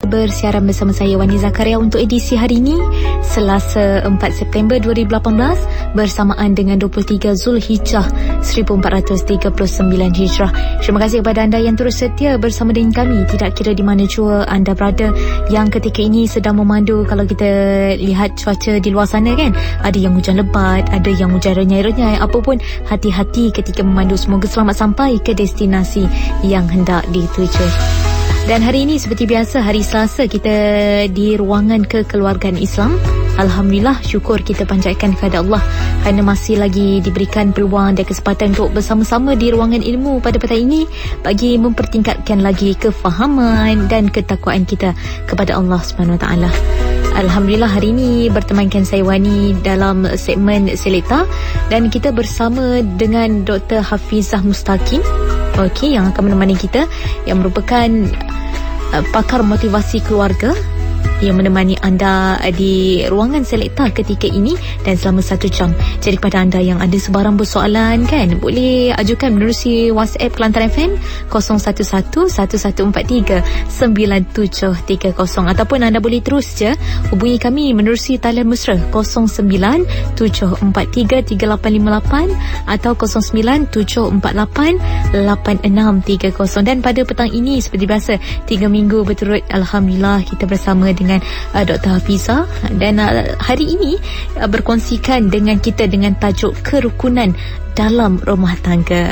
bersiaran bersama saya Wani Zakaria untuk edisi hari ini, Selasa 4 September 2018 bersamaan dengan 23 Zulhijjah 1439 Hijrah. Terima kasih kepada anda yang terus setia bersama dengan kami, tidak kira di mana jua anda berada, yang ketika ini sedang memandu. Kalau kita lihat cuaca di luar sana kan, ada yang hujan lebat, ada yang hujan renyai-renyai. Apapun, hati-hati ketika memandu. Semoga selamat sampai ke destinasi yang hendak dituju. Dan hari ini seperti biasa, hari Selasa, kita di ruangan kekeluargaan Islam. Alhamdulillah, syukur kita panjatkan kepada Allah kerana masih lagi diberikan peluang dan kesempatan untuk bersama-sama di ruangan ilmu pada petang ini bagi mempertingkatkan lagi kefahaman dan ketakwaan kita kepada Allah SWT. Alhamdulillah, hari ini bertemankan saya Wani dalam segmen Selekta dan kita bersama dengan Dr. Hafizah Mustaqim, yang akan menemani kita, yang merupakan pakar motivasi keluarga yang menemani anda di ruangan Selekta ketika ini dan selama 1 jam. Jadi kepada anda yang ada sebarang persoalan kan, boleh ajukan menerusi WhatsApp Kelantan FM 0111439730 ataupun anda boleh terus je hubungi kami menerusi talian mesra 0977433858 atau 0974888630. Dan pada petang ini seperti biasa, 3 minggu berturut Alhamdulillah kita bersama dengan Dr. Hafizah dan hari ini berkongsikan dengan kita dengan tajuk kerukunan dalam rumah tangga.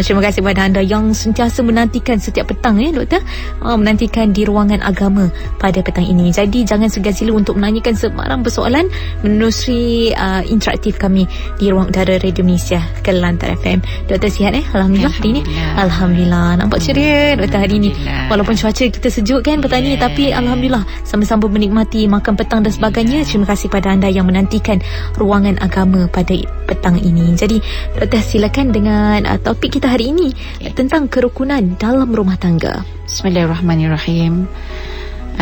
Terima kasih kepada anda yang sentiasa menantikan setiap petang doktor, menantikan di ruangan agama pada petang ini. Jadi jangan segan-sila untuk menanyakan sebarang persoalan menerusi interaktif kami di ruang udara Radio Malaysia Kelantan FM. Doktor sihat Alhamdulillah hari ini. Alhamdulillah, nampak ceria doktor hari ini. Walaupun cuaca kita sejuk kan petang ini, tapi Alhamdulillah sama-sama menikmati makan petang dan sebagainya. Terima kasih pada anda yang menantikan ruangan agama pada petang ini. Jadi Doktor, silakan dengan topik kita hari ini tentang kerukunan dalam rumah tangga. Bismillahirrahmanirrahim.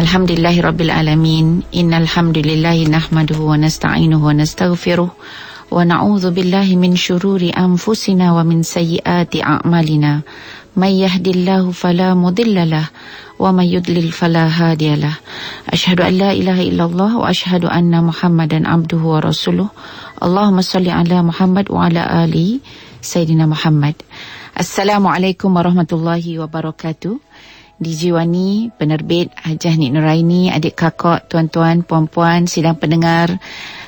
Alhamdulillahirabbil alamin. Innal hamdalillahi nahmaduhu wa nasta'inuhu wa nastaghfiruh wa na'udzu billahi min syururi anfusina wa min sayyiati a'malina. May yahdihillahu fala mudhillalah wa may yudlil fala hadiyalah. Asyhadu an la ilaha illallah wa asyhadu anna Muhammadan abduhu wa rasuluh. Allahumma salli ala Muhammad wa ala ali Sayyidina Muhammad. Assalamualaikum warahmatullahi wabarakatuh. DJ Wani, penerbit Hajah Nik Nuraini, adik kakak, tuan-tuan, puan-puan, sidang pendengar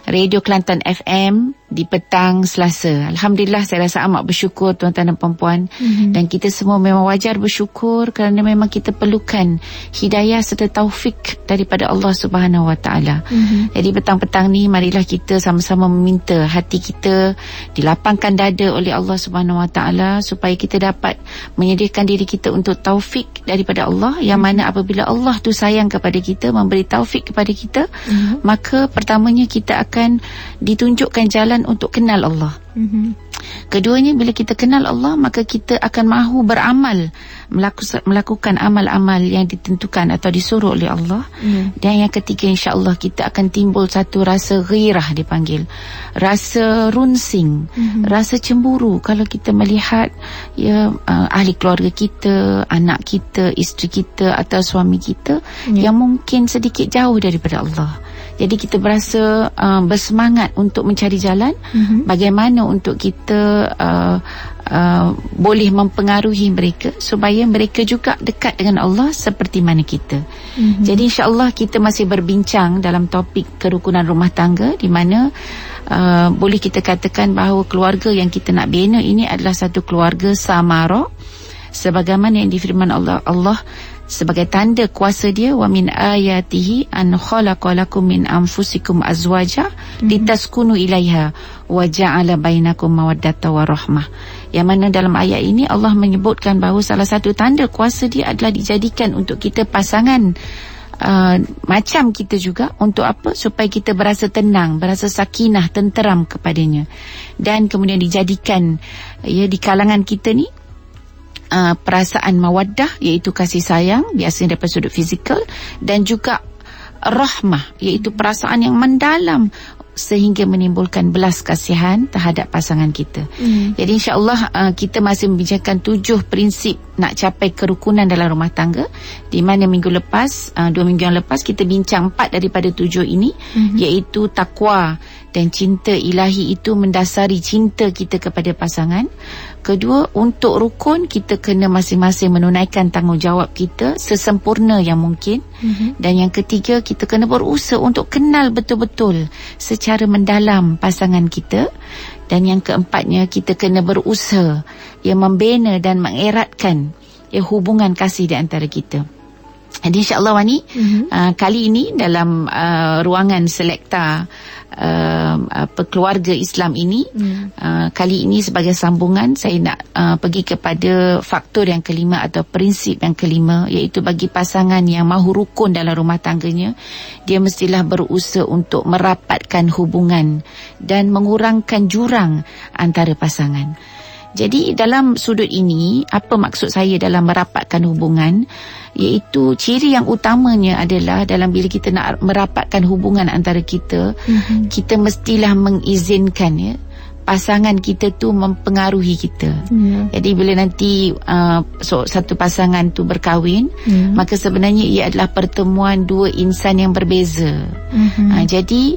Radio Kelantan FM di petang Selasa. Alhamdulillah, saya rasa amat bersyukur tuan-tuan dan puan-puan. Dan kita semua memang wajar bersyukur kerana memang kita perlukan hidayah serta taufik daripada Allah Subhanahu Wa Taala. Jadi petang-petang ni marilah kita sama-sama meminta hati kita dilapangkan dada oleh Allah Subhanahu Wa Taala supaya kita dapat menyediakan diri kita untuk taufik daripada Allah, yang mana apabila Allah tu sayang kepada kita, memberi taufik kepada kita, maka pertamanya kita akan ditunjukkan jalan untuk kenal Allah. Keduanya, bila kita kenal Allah, maka kita akan mahu beramal, melakukan amal-amal yang ditentukan atau disuruh oleh Allah. Dan yang ketiga, insya-Allah kita akan timbul satu rasa ghirah, dipanggil rasa runsing, rasa cemburu kalau kita melihat ahli keluarga kita, anak kita, isteri kita atau suami kita yang mungkin sedikit jauh daripada Allah. Jadi kita berasa bersemangat untuk mencari jalan bagaimana untuk kita boleh mempengaruhi mereka supaya mereka juga dekat dengan Allah seperti mana kita. Jadi insya-Allah kita masih berbincang dalam topik kerukunan rumah tangga, di mana boleh kita katakan bahawa keluarga yang kita nak bina ini adalah satu keluarga samara, sebagaimana yang difirman Allah sebagai tanda kuasa dia, wa min ayatihi an khalaqalakum min anfusikum azwaja litaskunu ilaiha wa ja'ala bainakum mawaddata wa rahmah. Yang mana dalam ayat ini Allah menyebutkan bahawa salah satu tanda kuasa dia adalah dijadikan untuk kita pasangan macam kita juga. Untuk apa? Supaya kita berasa tenang, berasa sakinah, tenteram kepadanya. Dan kemudian dijadikan di kalangan kita ni perasaan mawaddah, iaitu kasih sayang, biasanya daripada sudut fizikal, dan juga rahmah, iaitu perasaan yang mendalam sehingga menimbulkan belas kasihan terhadap pasangan kita. Jadi insya-Allah kita masih membincangkan 7 prinsip nak capai kerukunan dalam rumah tangga, di mana minggu lepas 2 minggu yang lepas kita bincang 4 daripada 7 ini, iaitu takwa dan cinta ilahi itu mendasari cinta kita kepada pasangan. Kedua, untuk rukun kita kena masing-masing menunaikan tanggungjawab kita sesempurna yang mungkin. Dan yang ketiga, kita kena berusaha untuk kenal betul-betul secara mendalam pasangan kita. Dan yang keempatnya, kita kena berusaha membina dan mengeratkan hubungan kasih di antara kita. Jadi insya-Allah Wani, kali ini dalam ruangan Selekta keluarga Islam ini, kali ini sebagai sambungan saya nak pergi kepada faktor yang kelima atau prinsip yang kelima, iaitu bagi pasangan yang mahu rukun dalam rumah tangganya, dia mestilah berusaha untuk merapatkan hubungan dan mengurangkan jurang antara pasangan. Jadi dalam sudut ini, apa maksud saya dalam merapatkan hubungan? Iaitu ciri yang utamanya adalah dalam bila kita nak merapatkan hubungan antara kita, kita mestilah mengizinkan pasangan kita tu mempengaruhi kita. Jadi bila nanti satu pasangan tu berkahwin, maka sebenarnya ia adalah pertemuan dua insan yang berbeza. Jadi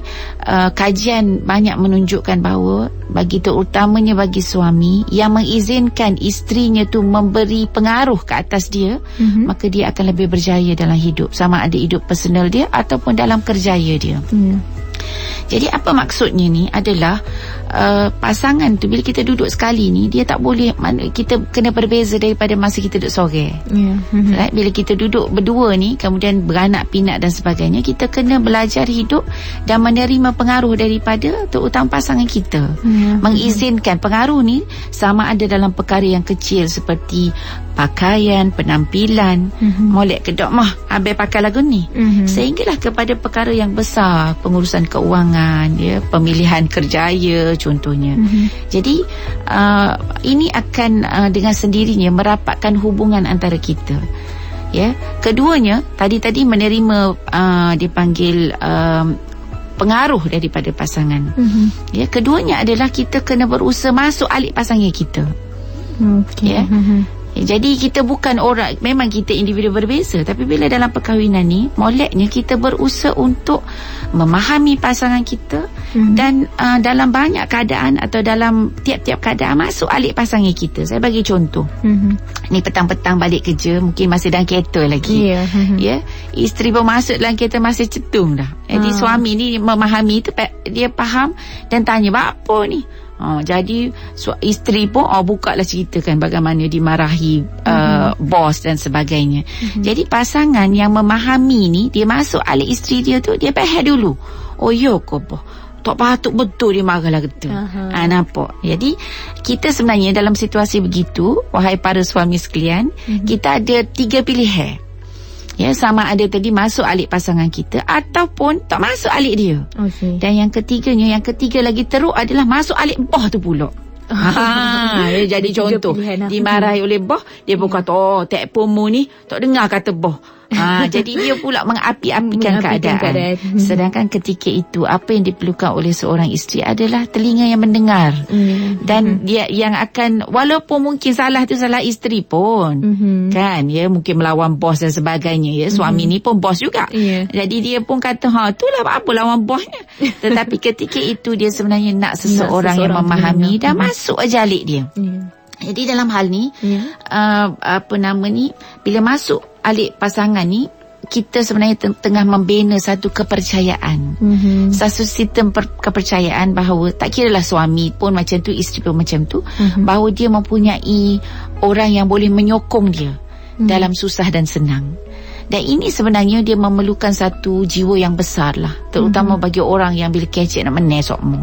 kajian banyak menunjukkan bahawa terutamanya bagi suami yang mengizinkan isterinya tu memberi pengaruh ke atas dia, maka dia akan lebih berjaya dalam hidup, sama ada hidup personal dia ataupun dalam kerjaya dia. Jadi apa maksudnya ni adalah pasangan tu bila kita duduk sekali ni, dia tak boleh, kita kena berbeza daripada masa kita duduk sorang. Right? Bila kita duduk berdua ni, kemudian beranak pinak dan sebagainya, kita kena belajar hidup dan menerima pengaruh daripada terutama pasangan kita. Mengizinkan pengaruh ni sama ada dalam perkara yang kecil seperti pakaian, penampilan, molek kedok mah habis pakai lagu ni, sehinggalah kepada perkara yang besar, pengurusan keuangan, pemilihan kerjaya contohnya. Jadi ini akan dengan sendirinya merapatkan hubungan antara kita. Keduanya tadi menerima dipanggil pengaruh daripada pasangan. Keduanya adalah kita kena berusaha masuk alik pasangan kita. Jadi kita bukan orang, memang kita individu berbeza, tapi bila dalam perkahwinan ni, moleknya kita berusaha untuk memahami pasangan kita dan dalam banyak keadaan atau dalam tiap-tiap keadaan masuk alik pasangan kita. Saya bagi contoh. Ni petang-petang balik kerja, mungkin masih dalam kereta lagi. Isteri pun masuk dalam kereta masih cetung dah. Jadi suami ni memahami tu, dia faham dan tanya, apa ni? Jadi isteri pun bukalah ceritakan bagaimana dimarahi bos dan sebagainya. Jadi pasangan yang memahami ni, dia masuk alik isteri dia tu, dia faham dulu. Ya ke apa? Tak patut betul dia marahlah kata. Nampak? Jadi kita sebenarnya dalam situasi begitu, wahai para suami sekalian, kita ada 3 pilihan. Sama ada tadi masuk alik pasangan kita ataupun tak masuk alik dia. Dan yang ketiga lagi teruk adalah masuk alik boh tu pula. Jadi contoh, dimarahi oleh boh, dia pun kata, tak pomo ni tak dengar kata boh. Jadi dia pula mengapi-apikan keadaan. Sedangkan ketika itu apa yang diperlukan oleh seorang isteri adalah telinga yang mendengar. Dan dia yang akan, walaupun mungkin salah tu salah isteri pun, kan, mungkin melawan bos dan sebagainya, suami ni pun bos juga. Jadi dia pun kata, itulah apa lawan bosnya. Tetapi ketika itu dia sebenarnya nak seseorang yang memahami dan masuk aja alik dia. Jadi dalam hal ni, bila masuk alik pasangan ni, kita sebenarnya tengah membina satu kepercayaan. Satu sistem kepercayaan bahawa tak kiralah suami pun macam tu, isteri pun macam tu, bahawa dia mempunyai orang yang boleh menyokong dia dalam susah dan senang. Dan ini sebenarnya dia memerlukan satu jiwa yang besar lah, terutama bagi orang yang bila kecek nak menesok mu.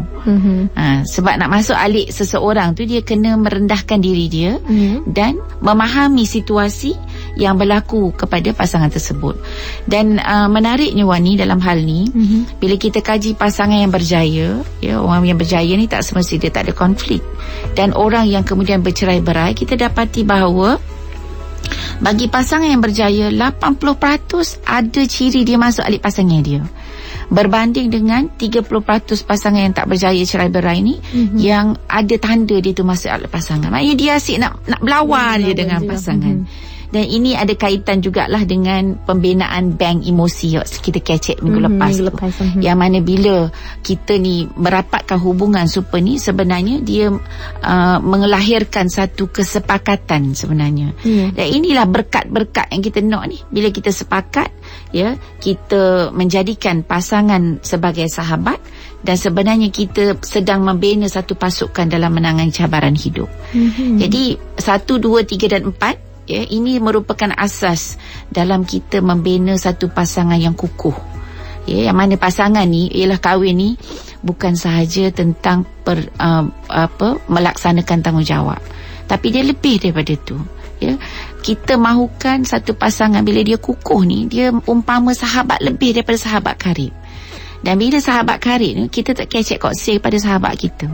Sebab nak masuk alik seseorang tu, dia kena merendahkan diri dia dan memahami situasi yang berlaku kepada pasangan tersebut. Dan menariknya Wani dalam hal ni, bila kita kaji pasangan yang berjaya, orang yang berjaya ni tak semestinya dia tak ada konflik. Dan orang yang kemudian bercerai-berai, kita dapati bahawa bagi pasangan yang berjaya, 80% ada ciri dia masuk alik pasangan dia. berbanding dengan 30% pasangan yang tak berjaya cerai berai ni yang ada tanda dia tu masalah pasangan. Maknanya dia asyik nak berlawan je dengan pasangan. Dan ini ada kaitan jugalah dengan pembinaan bank emosi yang kita kecek minggu lepas tu. Yang mana bila kita ni merapatkan hubungan super ni, sebenarnya dia mengelahirkan satu kesepakatan sebenarnya. Dan inilah berkat-berkat yang kita nak ni. Bila kita sepakat, ya, kita menjadikan pasangan sebagai sahabat, dan sebenarnya kita sedang membina satu pasukan dalam menangani cabaran hidup. Jadi 1, 2, 3 dan 4, ya, ini merupakan asas dalam kita membina satu pasangan yang kukuh. Ya, yang mana pasangan ni ialah kahwin ni bukan sahaja tentang melaksanakan tanggungjawab, tapi dia lebih daripada tu. Ya, kita mahukan satu pasangan bila dia kukuh ni, dia umpama sahabat lebih daripada sahabat karib. Dan bila sahabat karib ni, kita tak kecek koksir pada sahabat kita.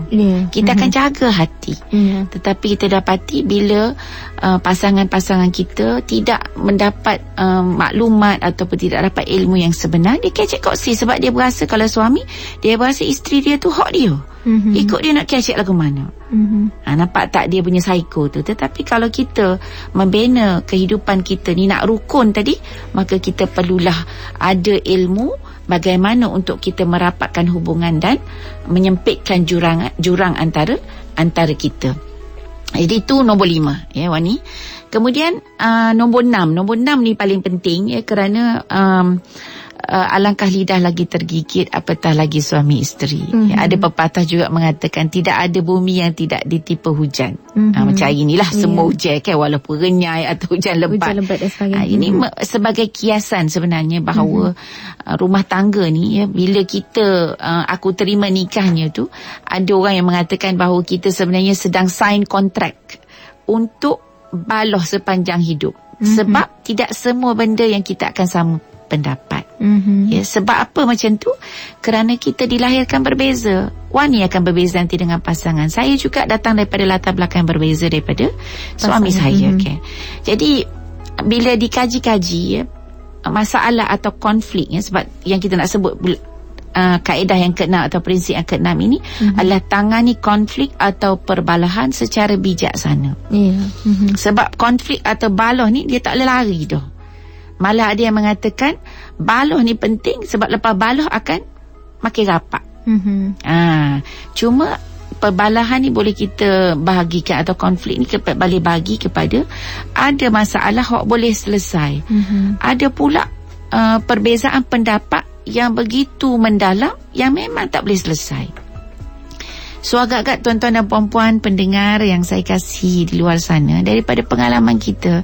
Kita akan jaga hati. Tetapi kita dapati bila pasangan-pasangan kita tidak mendapat maklumat ataupun tidak dapat ilmu yang sebenar, dia kecek koksir sebab dia berasa kalau suami, dia berasa isteri dia tu hak dia. Ikut dia nak kecek lagu mana. Nampak tak dia punya psycho tu. Tetapi kalau kita membina kehidupan kita ni nak rukun tadi, maka kita perlulah ada ilmu bagaimana untuk kita merapatkan hubungan dan menyempitkan jurang antara kita. Jadi itu nombor 5, ya, Wani. Kemudian nombor 6. Nombor 6 ni paling penting, ya, kerana alangkah lidah lagi tergigit apatah lagi suami isteri. Ya, ada pepatah juga mengatakan tidak ada bumi yang tidak ditipu hujan. Macam hari inilah semua hujan kan, walaupun renyai atau hujan lebat dan sebagainya. Ini sebagai kiasan sebenarnya bahawa rumah tangga ni, ya, bila kita aku terima nikahnya tu, ada orang yang mengatakan bahawa kita sebenarnya sedang sign kontrak untuk baloh sepanjang hidup. Sebab tidak semua benda yang kita akan sama pendapat. Ya, sebab apa macam tu? Kerana kita dilahirkan berbeza. Wani akan berbeza nanti dengan pasangan. Saya juga datang daripada latar belakang yang berbeza daripada suami saya. Okay. Jadi bila dikaji-kaji, ya, masalah atau konflik, ya, sebab yang kita nak sebut kaedah yang ke-6 atau prinsip yang ke-6 ini adalah tangani konflik atau perbalahan secara bijaksana. Sebab konflik atau baloh ni dia tak boleh lari dah. Malah ada yang mengatakan baloh ni penting sebab lepas baloh akan makin rapat. Cuma perbalahan ni boleh kita bahagikan, atau konflik ni kita boleh bagi kepada ada masalah yang boleh selesai. Ada pula perbezaan pendapat yang begitu mendalam yang memang tak boleh selesai. So agak-agak tuan-tuan dan puan-puan pendengar yang saya kasih di luar sana, daripada pengalaman kita,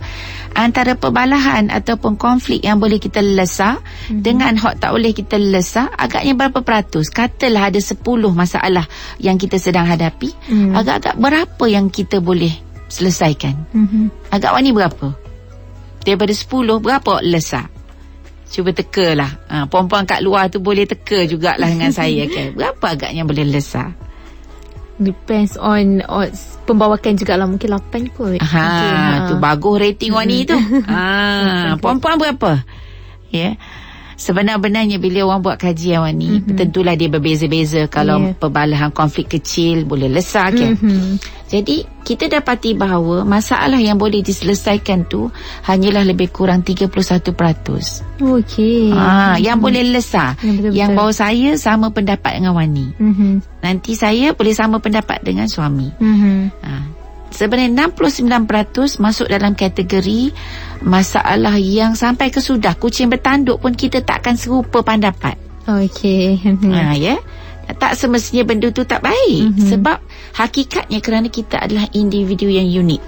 antara perbalahan ataupun konflik yang boleh kita lelesah dengan hak tak boleh kita lelesah, agaknya berapa peratus? Katalah ada 10 masalah yang kita sedang hadapi, agak-agak berapa yang kita boleh selesaikan? Agak Wani berapa? Daripada 10, berapa lelesah? Cuba tekalah. Puan-puan kat luar tu boleh teka jugalah dengan saya, kan? Berapa agaknya boleh lelesah? Depends on pembawakan jugalah, mungkin 8 kot. Tu bagus rating Wani tu. Puan-puan berapa? Ya. Sebenar-benarnya bila orang buat kajian Wani, tentulah dia berbeza-beza. Kalau perbalahan konflik kecil boleh lesah, kan? Jadi kita dapati bahawa masalah yang boleh diselesaikan tu hanyalah lebih kurang 31%. Okey. Yang boleh lesah. Yang bahawa saya sama pendapat dengan Wani. Nanti saya boleh sama pendapat dengan suami. Sebenarnya 69% masuk dalam kategori masalah yang sampai ke sudah kucing bertanduk pun kita takkan serupa pendapat. Okey. Ya. Tak semestinya benda tu tak baik. Sebab hakikatnya kerana kita adalah individu yang unik.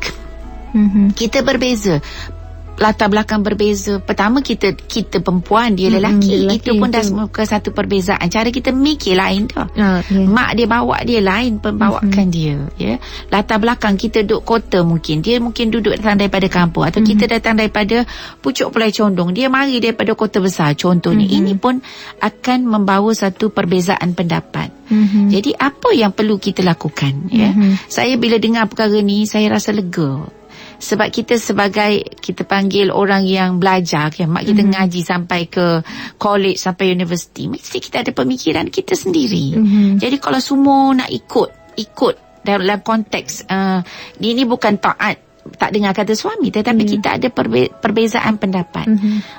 Kita berbeza. Latar belakang berbeza. Pertama kita perempuan, dia lelaki. Itu pun dah merupakan satu perbezaan. Cara kita mikir lain dah. Mak dia bawa dia lain pembawakan dia, ya. Latar belakang kita duduk kota, mungkin dia duduk datang daripada kampung, atau kita datang daripada pucuk Pulau Condong, dia mari daripada kota besar contohnya. Ini pun akan membawa satu perbezaan pendapat. Jadi apa yang perlu kita lakukan, ya? Saya bila dengar perkara ni, saya rasa lega. Sebab kita kita panggil orang yang belajar kan, mak kita ngaji sampai ke college, sampai universiti, mesti kita ada pemikiran kita sendiri. Jadi kalau semua nak ikut dalam konteks ini bukan taat, tak dengar kata suami, tetapi kita ada perbezaan pendapat.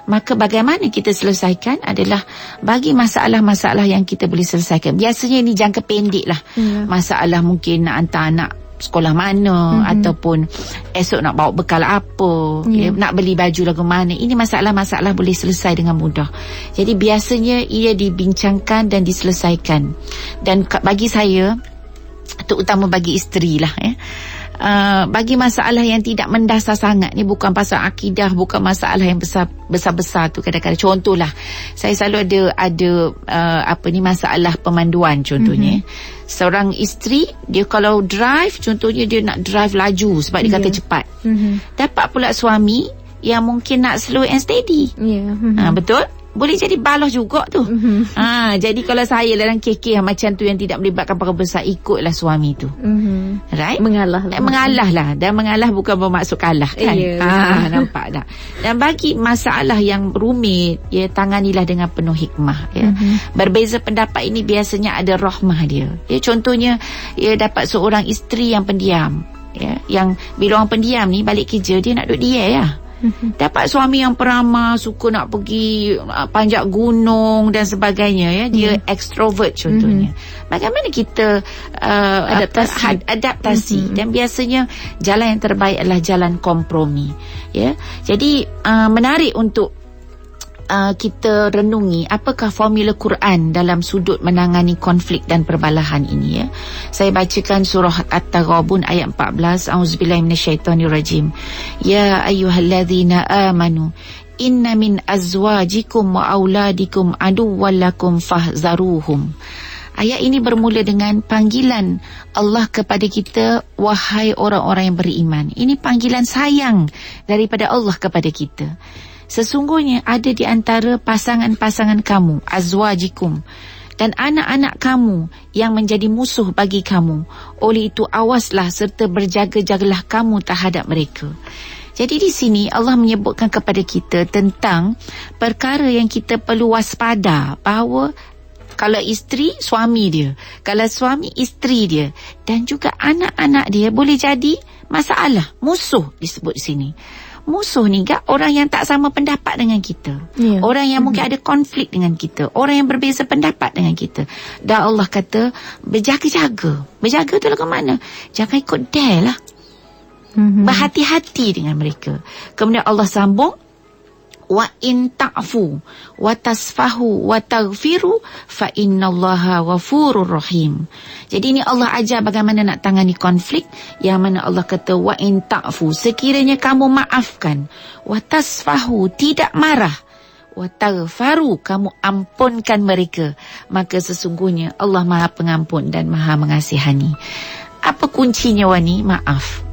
Maka bagaimana kita selesaikan adalah bagi masalah-masalah yang kita boleh selesaikan. Biasanya ini jangka pendek lah. Masalah mungkin nak hantar anak sekolah mana, ataupun esok nak bawa bekal apa, nak beli baju lagu mana. Ini masalah-masalah boleh selesai dengan mudah. Jadi biasanya ia dibincangkan dan diselesaikan. Dan bagi saya, terutama bagi isteri lah bagi masalah yang tidak mendasar sangat ni, bukan pasal akidah, bukan masalah yang besar-besar tu, kadang-kadang contohlah saya selalu ada masalah pemanduan contohnya. Seorang isteri, dia kalau drive, contohnya dia nak drive laju sebab dia kata cepat. Dapat pula suami yang mungkin nak slow and steady. Betul? Boleh jadi balah juga tu. Jadi kalau saya dalam kekeh macam tu yang tidak melibatkan perkara besar, ikutlah suami tu. Right? Mengalah lah. Dan mengalah bukan bermaksud kalah kan. Nampak tak? Dan bagi masalah yang rumit, tanganilah dengan penuh hikmah. Berbeza pendapat ini biasanya ada rahmah dia. Contohnya, dapat seorang isteri yang pendiam. Yang bila orang pendiam ni balik kerja, dia nak duduk dia dapat suami yang peramah, suka nak pergi panjat gunung dan sebagainya. Dia extrovert contohnya. Bagaimana kita adaptasi? Dan biasanya jalan yang terbaik adalah jalan kompromi. Jadi menarik untuk kita renungi apakah formula Quran dalam sudut menangani konflik dan perbalahan ini. Saya bacakan surah At-Taghabun ayat 14. Auzubillahi minasyaitonirrajim. Ya ayyuhalladzina amanu inna min azwajikum wa auladikum aduwwan lakum fahzaruhum. Ayat ini bermula dengan panggilan Allah kepada kita, wahai orang-orang yang beriman. Ini panggilan sayang daripada Allah kepada kita. Sesungguhnya ada di antara pasangan-pasangan kamu, azwajikum, dan anak-anak kamu yang menjadi musuh bagi kamu. Oleh itu awaslah serta berjaga-jagalah kamu terhadap mereka. Jadi di sini Allah menyebutkan kepada kita tentang perkara yang kita perlu waspada, bahawa kalau isteri, suami dia, kalau suami, isteri dia, dan juga anak-anak dia boleh jadi masalah, musuh disebut di sini. Musuh ni kan orang yang tak sama pendapat dengan kita, orang yang mungkin ada konflik dengan kita, orang yang berbeza pendapat dengan kita. Dan Allah kata berjaga-jaga. Berjaga tu lah ke mana? Jangan ikut dia lah. Berhati-hati dengan mereka. Kemudian Allah sambung, wa in ta'fu wa tasfahu wa taghfiru fa innallaha ghafurur rahim. Jadi ini Allah ajar bagaimana nak tangani konflik, yang mana Allah kata wa in ta'fu, sekiranya kamu maafkan, wa tasfahu, tidak marah, wa taghfaru, kamu ampunkan mereka, maka sesungguhnya Allah Maha Pengampun dan Maha Mengasihani. Apa kuncinya Wani? Maaf.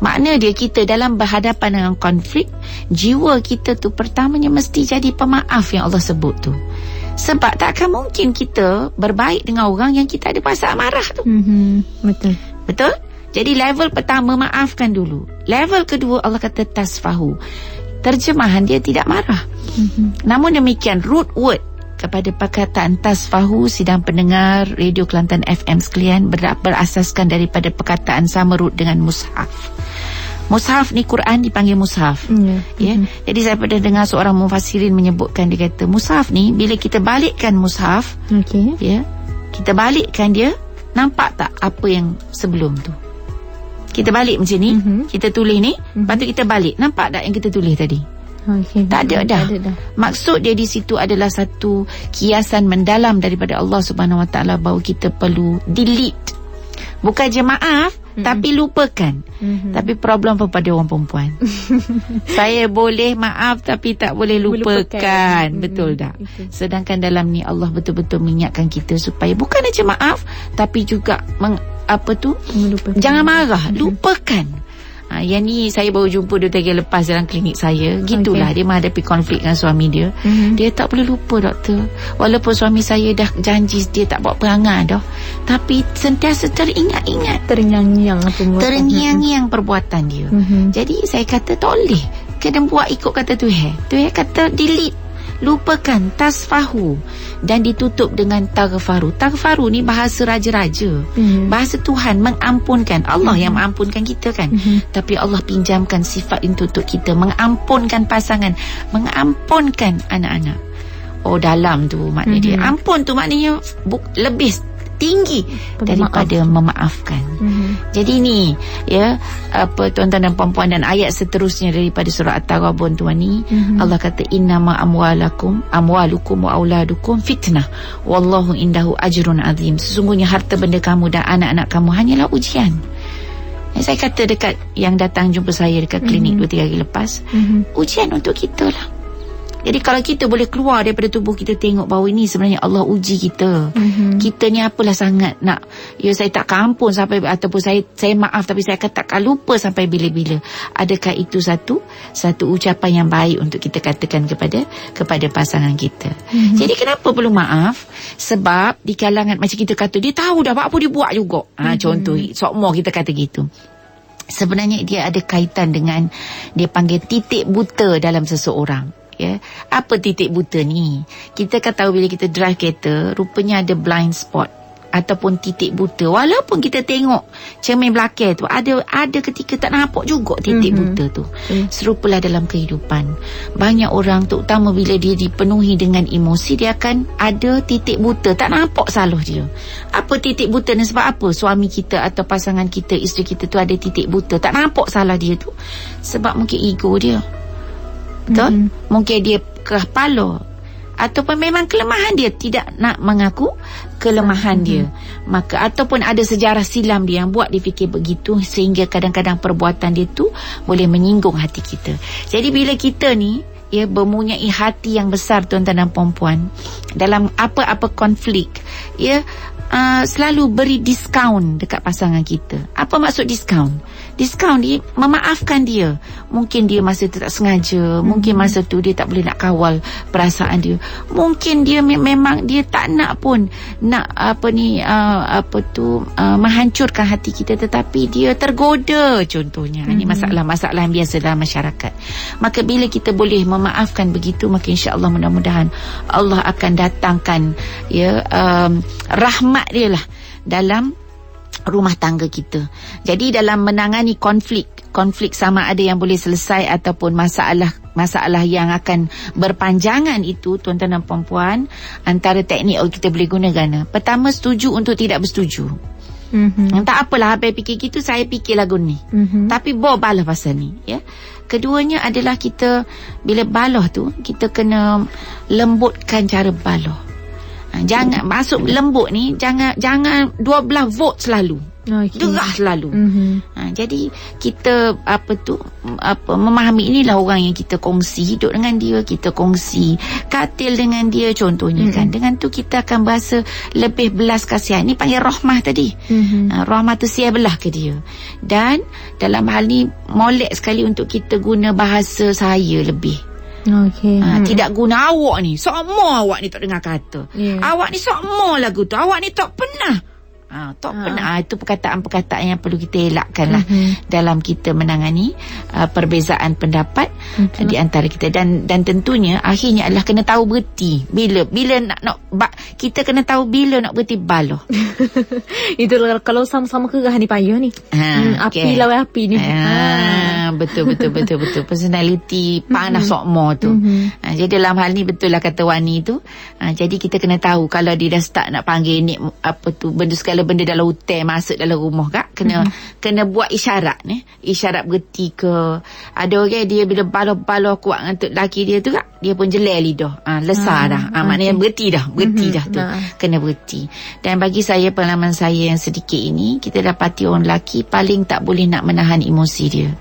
Makna dia, kita dalam berhadapan dengan konflik, jiwa kita tu pertamanya mesti jadi pemaaf yang Allah sebut tu. Sebab takkan mungkin kita berbaik dengan orang yang kita ada perasaan marah tu. Betul? Jadi level pertama, maafkan dulu. Level kedua, Allah kata tasfahu. Terjemahan dia tidak marah. Namun demikian, root word kepada perkataan tasfahu, sidang pendengar Radio Kelantan FM sekalian, berasaskan daripada perkataan sama root dengan mushaf. Mushaf ni Quran dipanggil mushaf. Jadi saya pernah dengar seorang mufassirin menyebutkan, dia kata mushaf ni bila kita balikkan mushaf, kita balikkan dia, nampak tak apa yang sebelum tu? Kita balik macam ni, kita tulis ni, lepas tu kita balik, nampak tak yang kita tulis tadi? Tak ada dah. Maksud dia di situ adalah satu kiasan mendalam daripada Allah Subhanahu Wa Taala bahawa kita perlu delete. Bukan je maaf, tapi lupakan. Tapi problem pada orang perempuan. Saya boleh maaf tapi tak boleh lupakan. Betul tak? Sedangkan dalam ni Allah betul-betul mengingatkan kita supaya bukan aja maaf, tapi juga jangan marah, lupakan. Yang ni saya baru jumpa 2 tahun lepas dalam klinik saya. Gitulah dia menghadapi konflik dengan suami dia. Dia tak boleh lupa doktor. Walaupun suami saya dah janji dia tak buat perangai dah, tapi sentiasa teringat-ingat, terngiang-ngiang perbuatan dia. Jadi saya kata tak boleh, kena buat ikut kata Tuhan. Tuhan kata delete, lupakan, tasfahu, dan ditutup dengan taghfaru. Taghfaru ni bahasa raja-raja, bahasa Tuhan mengampunkan. Allah yang mengampunkan kita kan, tapi Allah pinjamkan sifat itu untuk kita, mengampunkan pasangan, mengampunkan anak-anak. Oh, dalam tu makna dia. Ampun tu maknanya lebih tinggi daripada memaafkan. Jadi ni ya, apa tuan-tuan dan puan-puan, dan ayat seterusnya daripada surah At-Taghabun tuan ni, Allah kata innama amwalukum wa auladukum fitnah wallahu indahu ajrun azim. Sesungguhnya harta benda kamu dan anak-anak kamu hanyalah ujian. Saya kata dekat yang datang jumpa saya dekat klinik 2-3 hari lepas, ujian untuk kita lah. Jadi kalau kita boleh keluar daripada tubuh kita, tengok bahawa ini sebenarnya Allah uji kita. Kita ni apalah sangat nak, ya saya tak ampun sampai, ataupun saya maaf tapi saya takkan lupa sampai bila-bila. Adakah itu satu ucapan yang baik untuk kita katakan kepada pasangan kita? Jadi kenapa perlu maaf? Sebab di kalangan macam kita kata, dia tahu dah apa dia buat juga. Contoh sokmo kita kata gitu. Sebenarnya dia ada kaitan dengan, dia panggil titik buta dalam seseorang. Ya, apa titik buta ni? Kita kan tahu bila kita drive kereta, rupanya ada blind spot ataupun titik buta. Walaupun kita tengok cermin belakang tu, ada ketika tak nampak juga titik buta tu. Serupalah dalam kehidupan. Banyak orang, terutama bila dia dipenuhi dengan emosi, dia akan ada titik buta, tak nampak salah dia. Apa titik buta ni? Sebab apa? Suami kita atau pasangan kita, isteri kita tu ada titik buta, tak nampak salah dia tu. Sebab mungkin ego dia. Betul? Mungkin dia kerah pala, ataupun memang kelemahan dia, tidak nak mengaku kelemahan dia. Maka ataupun ada sejarah silam dia yang buat dia fikir begitu, sehingga kadang-kadang perbuatan dia tu boleh menyinggung hati kita. Jadi bila kita ni mempunyai hati yang besar, tuan-tuan dan puan-puan, dalam apa-apa konflik, selalu beri diskaun dekat pasangan kita. Apa maksud diskaun? Diskaun dia memaafkan dia. Mungkin dia masa tu tak sengaja, mungkin masa tu dia tak boleh nak kawal perasaan dia, mungkin dia memang dia tak nak pun nak menghancurkan hati kita, tetapi dia tergoda contohnya. Ini masalah-masalah yang biasa dalam masyarakat. Maka bila kita boleh memaafkan begitu, maka insya-Allah mudah-mudahan Allah akan datangkan rahmat dia lah dalam rumah tangga kita. Jadi dalam menangani konflik sama ada yang boleh selesai ataupun masalah yang akan berpanjangan itu, tuan-tuan dan puan-puan, antara teknik yang kita boleh gunakan. Pertama, setuju untuk tidak bersetuju. Tak apalah, habis fikir gitu, saya fikir lagu ni. Tapi balah pasal ni, ya. Keduanya adalah kita bila balah tu, kita kena lembutkan cara balah. Jangan masuk lembut ni, jangan 12 volt selalu. Derah selalu. Jadi kita memahami, inilah orang yang kita kongsi hidup dengan dia, kita kongsi katil dengan dia contohnya kan. Dengan tu kita akan berasa lebih belas kasihan. Ini panggil rahmah tadi. Rahmah tu siap belah ke dia. Dan dalam hal ni molek sekali untuk kita guna bahasa saya lebih. Tidak guna awak ni, sama awak ni tak dengar kata. Awak ni sama lagu tu, awak ni tak pernah. Itu perkataan-perkataan yang perlu kita elakkan lah dalam kita menangani perbezaan pendapat di antara kita. Dan tentunya akhirnya adalah kena tahu berhenti. Bila nak kita kena tahu bila nak berhenti baloh. Itu kalau sama-sama kerah ni payah ni. Api lawan api ni. Betul. Personality panas sokmo tu. Jadi dalam hal ni betul lah kata Wani tu. Jadi kita kena tahu kalau dia dah start nak panggil ni benda segala benda dalam hotel masuk dalam rumah kak, kena buat isyarat ni, isyarat berhenti ke. Ada orang dia bila baloh kuat dengan lelaki dia tu kak, dia pun jelek lidah, lesar dah, maknanya berhenti dah tu, kena berhenti. Dan bagi saya, pengalaman saya yang sedikit ini, kita dapati orang lelaki paling tak boleh nak menahan emosi dia.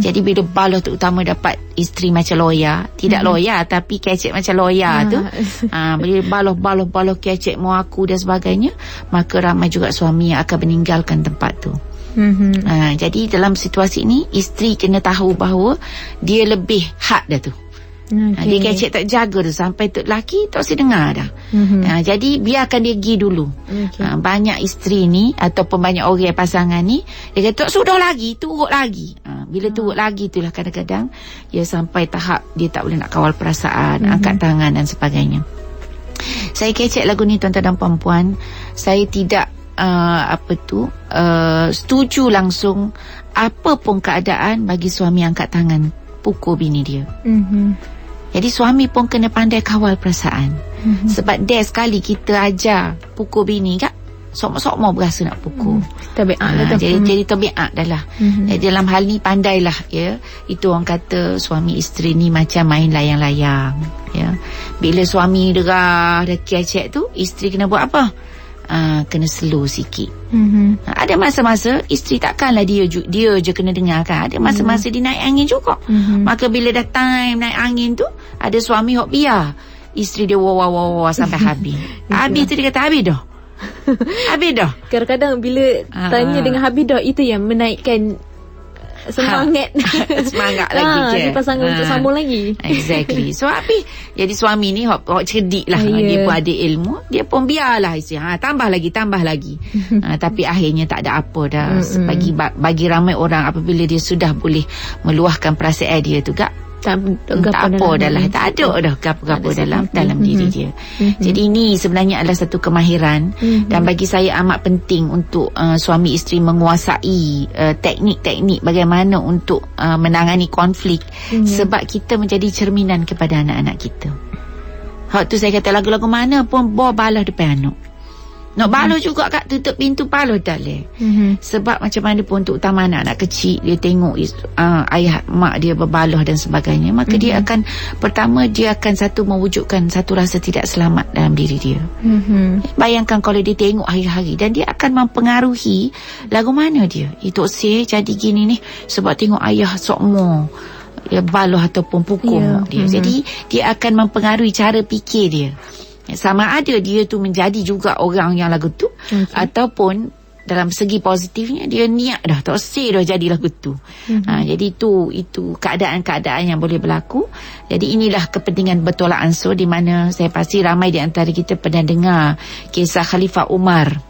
Jadi bila baloh terutama dapat isteri macam lawyer, tidak lawyer tapi kecek macam lawyer tu, bila baloh kecek mau aku dan sebagainya, maka ramai juga suami yang akan meninggalkan tempat tu. Jadi dalam situasi ini, isteri kena tahu bahawa dia lebih hak dah tu. Dia kecek tak jaga tu sampai tu lelaki tak usah dengar dah. Jadi biarkan dia pergi dulu. Banyak isteri ni ataupun banyak orang pasangan ni, dia kata sudah lagi, turut lagi. Bila turut lagi itulah kadang-kadang dia sampai tahap dia tak boleh nak kawal perasaan, angkat tangan dan sebagainya. Saya kecek lagu ni tuan-tuan dan puan-puan. Saya tidak setuju langsung apa pun keadaan bagi suami angkat tangan pukul bini dia. Jadi suami pun kena pandai kawal perasaan. Sebab dia sekali kita ajar pukul bini kak, sok-sok berasa nak pukul. Tabiat jadi tabiat dah lah. Dalam hal ni pandailah ya. Itu orang kata suami isteri ni macam main layang-layang ya. Bila suami derah dah kecek tu, isteri kena buat apa? Kena slow sikit. Ada masa-masa isteri takkanlah dia je kena dengar kan. Ada masa-masa dia naik angin juga. Maka bila dah time naik angin tu, ada suami hok biar isteri dia wah sampai habis. Habis tu dia kata habis dah. Habis dah. Kadang-kadang bila tanya dengan habis dah, itu yang menaikkan semangat. Semangat lagi si pasangan untuk sambung lagi. Exactly. So habis jadi suami ni hok cerdik lah. Dia pun ada ilmu, dia pun biarlah isteri. Tambah lagi. Tapi akhirnya tak ada apa dah. Bagi ramai orang, apabila dia sudah boleh meluahkan perasaan dia tu gak, tak apa dah lah. Tak ada dah gapo-gapo dalam diri dia. Jadi ini sebenarnya adalah satu kemahiran. Dan bagi saya amat penting untuk suami isteri menguasai teknik-teknik bagaimana untuk menangani konflik. Sebab kita menjadi cerminan kepada anak-anak kita. Waktu saya kata lagu-lagu mana pun balah depan anak. Nak balah juga kat, tutup pintu balah tak leh. Sebab macam mana pun untuk utama anak-anak kecil, dia tengok ayah mak dia berbalah dan sebagainya, maka dia akan, pertama dia akan mewujudkan satu rasa tidak selamat dalam diri dia. Bayangkan kalau dia tengok hari-hari, dan dia akan mempengaruhi lagu mana dia. Itu saya jadi gini ni sebab tengok ayah sokmo dia balah ataupun pukul mak dia. Jadi dia akan mempengaruhi cara fikir dia. Sama ada dia tu menjadi juga orang yang lagu tu, ataupun dalam segi positifnya dia niat dah tak usah dah jadi lagu tu. Jadi itu keadaan-keadaan yang boleh berlaku. Jadi inilah kepentingan bertolak ansur, di mana saya pasti ramai di antara kita pernah dengar kisah Khalifah Umar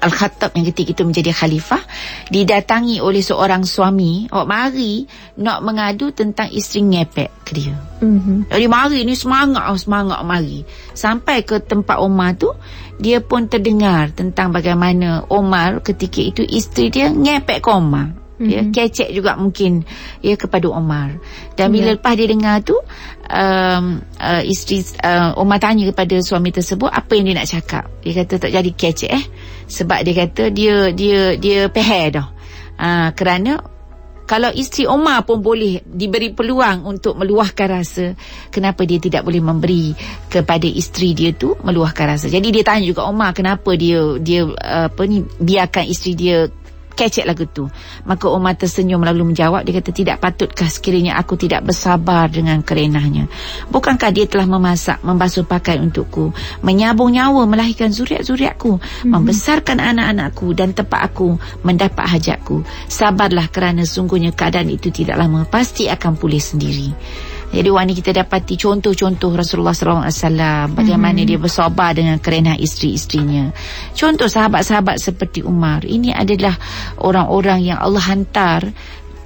Al-Khattab yang ketika itu menjadi khalifah, didatangi oleh seorang suami mari nak mengadu tentang isteri ngepek ke dia. Jadi mari ni semangat mari. Sampai ke tempat Umar tu, dia pun terdengar tentang bagaimana Umar ketika itu isteri dia ngepek ke Umar. Ya, kecek juga mungkin ya kepada Umar. Dan bila lepas dia dengar tu, isteri Umar tanya kepada suami tersebut apa yang dia nak cakap. Dia kata tak jadi kecek sebab dia kata dia peher dah. Kerana kalau isteri Umar pun boleh diberi peluang untuk meluahkan rasa, kenapa dia tidak boleh memberi kepada isteri dia tu meluahkan rasa. Jadi dia tanya juga Umar, kenapa dia biarkan isteri dia kecek lagu tu. Maka Umar tersenyum lalu menjawab, dia kata, tidak patutkah sekiranya aku tidak bersabar dengan kerenahnya? Bukankah dia telah memasak, membasuh pakaian untukku, menyabung nyawa, melahirkan zuriat-zuriatku, membesarkan anak-anakku, dan tempat aku mendapat hajatku. Sabarlah, kerana sungguhnya keadaan itu tidak lama pasti akan pulih sendiri. Jadi wanita kita dapati contoh-contoh Rasulullah SAW, bagaimana dia bersabar dengan kerenah isteri-isterinya. Contoh sahabat-sahabat seperti Umar. Ini adalah orang-orang yang Allah hantar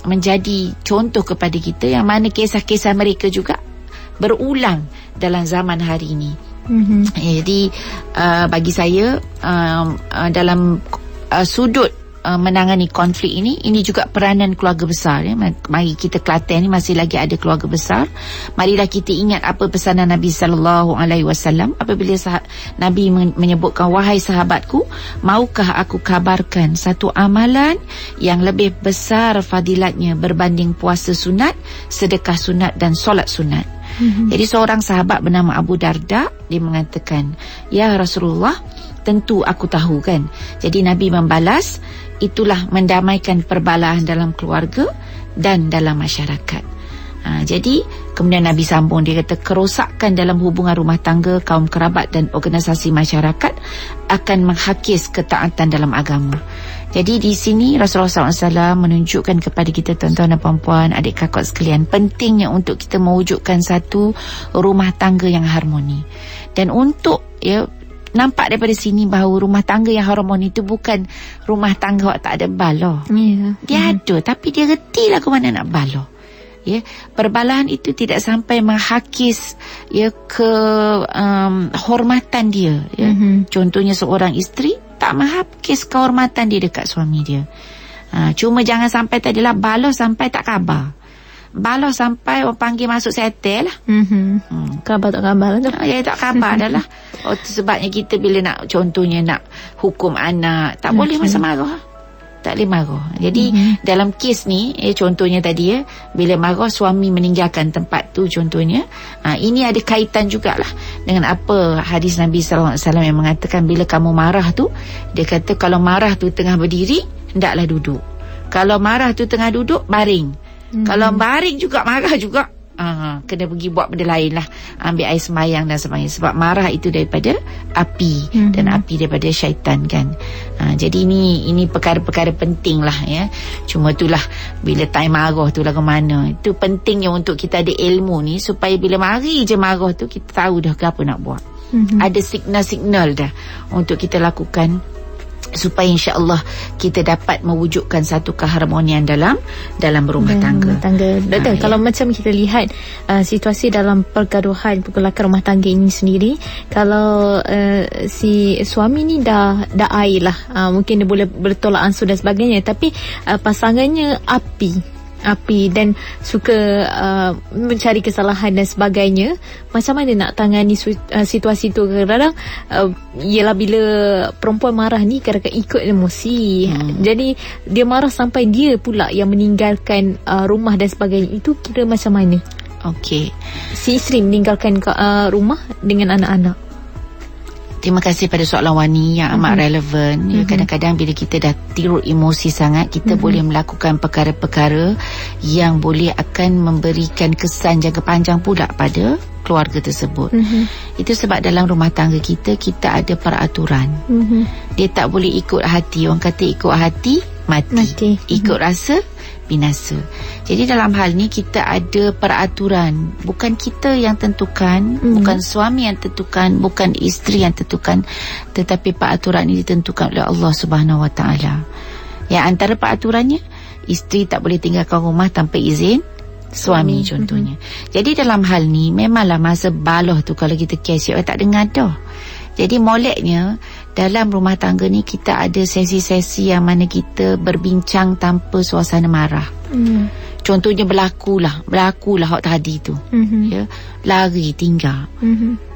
menjadi contoh kepada kita, yang mana kisah-kisah mereka juga berulang dalam zaman hari ini. Jadi bagi saya dalam sudut menangani konflik ini juga peranan keluarga besar ya. Mari kita Kelantan ni masih lagi ada keluarga besar. Marilah kita ingat apa pesanan Nabi SAW apabila Nabi menyebutkan, wahai sahabatku, maukah aku kabarkan satu amalan yang lebih besar fadilatnya berbanding puasa sunat, sedekah sunat, dan solat sunat. Jadi seorang sahabat bernama Abu Darda, dia mengatakan, ya Rasulullah, tentu aku tahu kan. Jadi Nabi membalas, itulah mendamaikan perbalahan dalam keluarga dan dalam masyarakat. Jadi kemudian Nabi sambung, dia kata, kerosakan dalam hubungan rumah tangga, kaum kerabat dan organisasi masyarakat akan menghakis ketaatan dalam agama. Jadi di sini Rasulullah SAW menunjukkan kepada kita tuan-tuan dan puan-puan, adik kakak sekalian, pentingnya untuk kita mewujudkan satu rumah tangga yang harmoni. Dan untuk nampak daripada sini bahawa rumah tangga yang harmoni itu bukan rumah tangga yang tak ada baloh. Dia ada, tapi dia retilah ke mana nak baloh. Perbalahan itu tidak sampai menghakis ke hormatan dia. Contohnya seorang isteri tak menghakis kehormatan dia dekat suami dia. Cuma jangan sampai tadilah baloh sampai tak khabar. Baloh sampai orang panggil masuk setel lah. Khabar tak khabar lah tu. Tak khabar dah lah. Sebabnya kita bila nak, contohnya nak hukum anak, tak boleh masa marah. Tak boleh marah. Jadi dalam kes ni, contohnya tadi bila marah suami meninggalkan tempat tu contohnya, ini ada kaitan jugalah dengan apa hadis Nabi SAW yang mengatakan bila kamu marah tu, dia kata kalau marah tu tengah berdiri, hendaklah duduk. Kalau marah tu tengah duduk, baring. Kalau baring juga marah juga, kena pergi buat benda lain lah, ambil air semayang dan sebagainya. Sebab marah itu daripada api, dan api daripada syaitan kan. Jadi ini perkara-perkara penting lah Cuma itulah bila time marah tu lagu mana, itu pentingnya untuk kita ada ilmu ni, supaya bila mari je marah tu kita tahu dah apa nak buat. Ada signal-signal dah untuk kita lakukan, supaya insya-Allah kita dapat mewujudkan satu keharmonian dalam rumah tangga. Betul. Kalau macam kita lihat situasi dalam pergaduhan pergolakan rumah tangga ini sendiri, kalau si suami ni dah air lah, mungkin dia boleh bertolak ansur dan sebagainya, tapi pasangannya api dan suka mencari kesalahan dan sebagainya, macam mana nak tangani situasi tu? Kadang-kadang ialah bila perempuan marah ni kadang-kadang ikut emosi, jadi dia marah sampai dia pula yang meninggalkan rumah dan sebagainya. Itu kira macam mana? Okey, si isteri meninggalkan rumah dengan anak-anak. Terima kasih pada soalan Wani yang amat relevan. Kadang-kadang bila kita dah tirut emosi sangat, kita boleh melakukan perkara-perkara yang boleh akan memberikan kesan jangka panjang pula pada keluarga tersebut. Itu sebab dalam rumah tangga kita ada peraturan. Dia tak boleh ikut hati. Orang kata ikut hati mati. Ikut rasa binasa. Jadi dalam hal ni kita ada peraturan. Bukan kita yang tentukan, bukan suami yang tentukan, bukan isteri yang tentukan, tetapi peraturan ini ditentukan oleh Allah Subhanahu Wa Taala. Yang antara peraturannya, isteri tak boleh tinggalkan rumah tanpa izin suami contohnya. Jadi dalam hal ni memanglah masa baloh tu kalau kita kesik tak dengar dah. Jadi moleknya dalam rumah tangga ni kita ada sesi-sesi yang mana kita berbincang tanpa suasana marah. Contohnya berlakulah hak tadi tu. Lari tinggal.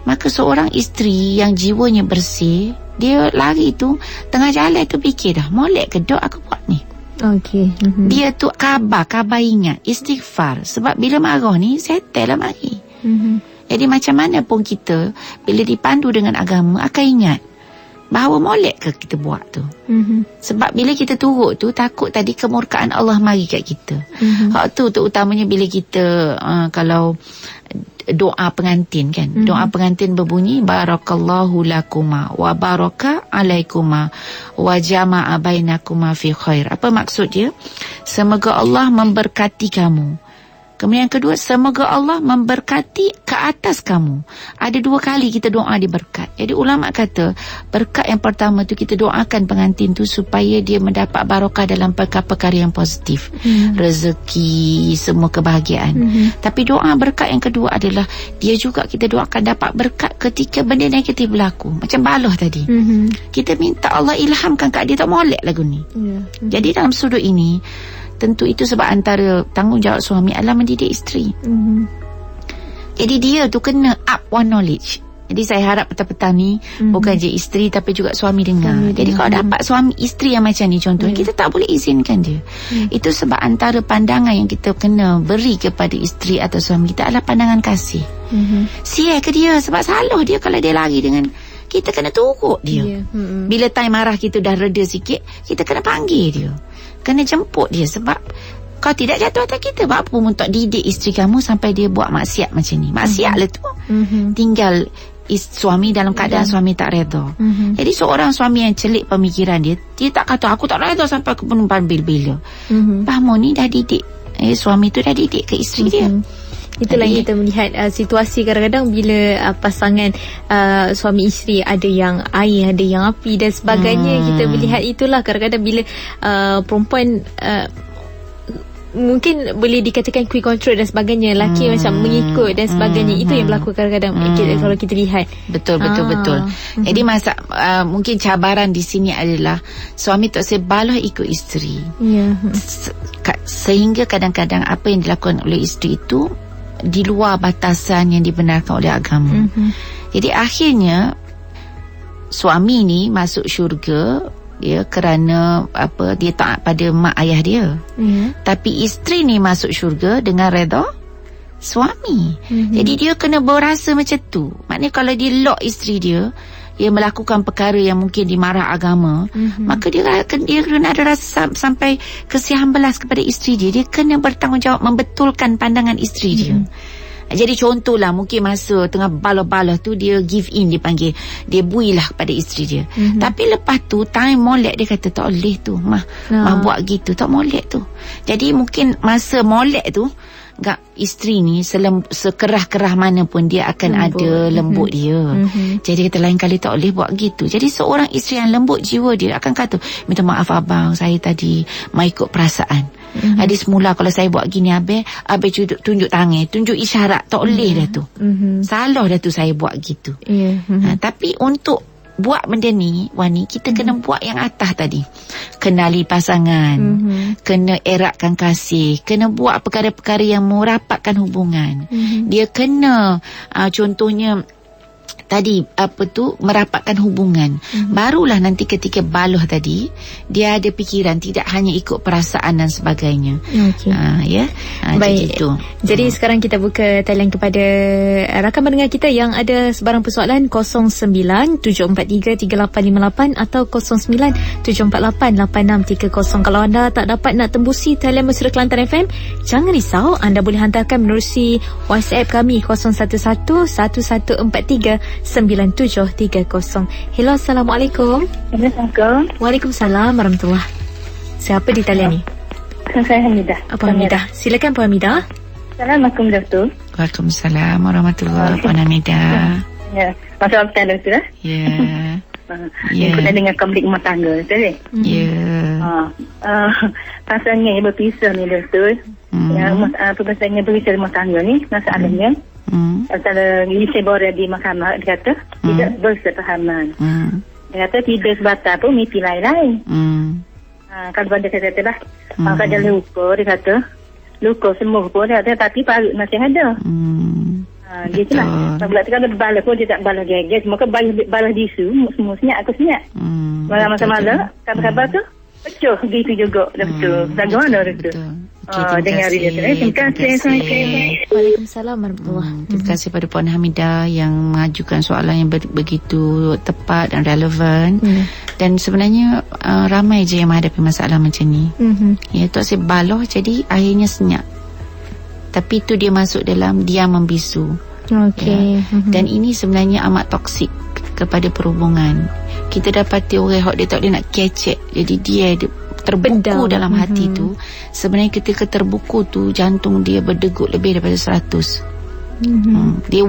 Maka seorang isteri yang jiwanya bersih, dia lari tu tengah jalan tu fikir dah, molek ke dok aku buat ni. Okey. Dia tu khabar ingat, istighfar. Sebab bila marah ni settle lah mari. Jadi macam mana pun kita bila dipandu dengan agama akan ingat bahawa molek ke kita buat tu. Sebab bila kita turut tu, takut tadi kemurkaan Allah mari kat kita. Hak tu terutamanya bila kita kalau doa pengantin kan. Doa pengantin berbunyi barakallahu lakuma wa baraka alaikuma wa jama'a bainakuma fi khair. Apa maksud dia? Semoga Allah memberkati kamu. Kemudian yang kedua, semoga Allah memberkati ke atas kamu. Ada dua kali kita doa diberkat. Jadi ulama kata, berkat yang pertama tu kita doakan pengantin tu supaya dia mendapat barakah dalam perkara-perkara yang positif. Rezeki, semua kebahagiaan. Tapi doa berkat yang kedua adalah dia juga kita doakan dapat berkat ketika benda negatif berlaku. Macam baloh tadi. Kita minta Allah ilhamkan kat dia tak molek lagu ni. Jadi dalam sudut ini, tentu itu sebab antara tanggungjawab suami adalah mendidik isteri. Jadi dia tu kena up one knowledge. Jadi saya harap petang-petang ni bukan je isteri tapi juga suami dengar. Jadi kalau dapat suami isteri yang macam ni contohnya, kita tak boleh izinkan dia. Itu sebab antara pandangan yang kita kena beri kepada isteri atau suami kita adalah pandangan kasih. Sial ke dia sebab salah dia kalau dia lari dengan kita, kena turut dia. Bila time marah kita dah reda sikit, kita kena panggil dia, kena jemput dia. Sebab kau tidak jatuh atas kita. Buat apa untuk didik isteri kamu sampai dia buat maksiat macam ni? Maksiat lah tu. Tinggal suami dalam keadaan suami tak redha. Jadi seorang suami yang celik pemikiran dia tak kata aku tak redha sampai ke penumpang bila-bila. Faham ni dah didik, suami tu dah didik ke isteri dia. Itulah yang kita melihat situasi kadang-kadang bila pasangan suami isteri ada yang air, ada yang api dan sebagainya. Kita melihat itulah kadang-kadang bila perempuan mungkin boleh dikatakan quick control dan sebagainya, laki macam mengikut dan sebagainya. Itu yang berlaku kadang-kadang kalau kita lihat. Betul. Jadi mungkin cabaran di sini adalah suami tak sebalah ikut isteri. Sehingga kadang-kadang apa yang dilakukan oleh isteri itu di luar batasan yang dibenarkan oleh agama. Jadi akhirnya suami ni masuk syurga dia kerana dia taat pada mak ayah dia. Tapi isteri ni masuk syurga dengan redha suami. Jadi dia kena berasa macam tu. Maknanya kalau dia lock isteri dia melakukan perkara yang mungkin dimarah agama, maka dia kena ada rasa sampai kesihan belas kepada isteri dia. Dia kena bertanggungjawab membetulkan pandangan isteri dia. Jadi contohlah mungkin masa tengah balah-balah tu dia give in, dia panggil, dia builah kepada isteri dia. Tapi lepas tu time molek dia kata tak boleh tu mah buat gitu, tak molek tu. Jadi mungkin masa molek tu isteri ni sekerah-kerah mana pun dia akan ada lembut dia. Jadi kata lain kali tak boleh buat gitu. Jadi seorang isteri yang lembut jiwa dia akan kata, minta maaf abang, saya tadi mau ikut perasaan. Adik semula kalau saya buat gini Abang tunjuk tangan, tunjuk isyarat, tak boleh dah tu. Salah dah tu saya buat gitu. Tapi untuk buat benda ni Wani, kita kena buat yang atas tadi. Kenali pasangan, kena eratkan kasih, kena buat perkara-perkara yang merapatkan hubungan. Dia kena contohnya tadi merapatkan hubungan. Barulah nanti ketika baloh tadi dia ada fikiran, tidak hanya ikut perasaan dan sebagainya. Baik itu. Jadi sekarang kita buka talian kepada rakan pendengar kita yang ada sebarang persoalan 09-743-3858 atau 09-748-8630. Kalau anda tak dapat nak tembusi talian Mesra Kelantan FM, jangan risau, anda boleh hantarkan menerusi WhatsApp kami 011143 9730. Hello, Assalamualaikum. Assalamualaikum. Waalaikumsalam warahmatullahi. Siapa di talian ni? Saya Hamidah. Puan Hamidah. Silakan Puan Hamidah. Assalamualaikum Doktor. Waalaikumsalam warahmatullahi. Puan Hamidah. Ya, masalah apa Doktor? Ya. Kena dengan konflik rumah tangga, betul? Pasangan yang berpisah ni Doktor. Pasangan berpisah rumah tangga ni masalahnya. Antara Lisai Bora di mahkamah dia kata tidak bersepahaman. Dia kata tidak sebatas pun mimpi lain-lain. Kalau dia kata lah kalau dia luka, dia kata luka sembuh pun dia kata, tapi parut masih ada. Dia tu lah. Kalau dia balas pun dia tak balas geger, maka balas disu semua senyap aku senyap. Malam-malam kabar-kabar tu betul gitu juga. Betul. Bagaimana itu? Dengar dia. Terima kasih. Waalaikumsalam warahmatullahi. Terima kasih pada Puan Hamidah yang mengajukan soalan yang begitu tepat dan relevan. Dan sebenarnya ramai je yang menghadapi masalah macam ni. Tak sebaloh jadi akhirnya senyap. Tapi itu dia masuk dalam diam membisu. Dan ini sebenarnya amat toksik kepada perhubungan. Kita dapati orang dia tak boleh nak kecek, jadi dia terbuku dalam hati tu. Sebenarnya ketika terbuku tu jantung dia berdegup lebih daripada 100. Dia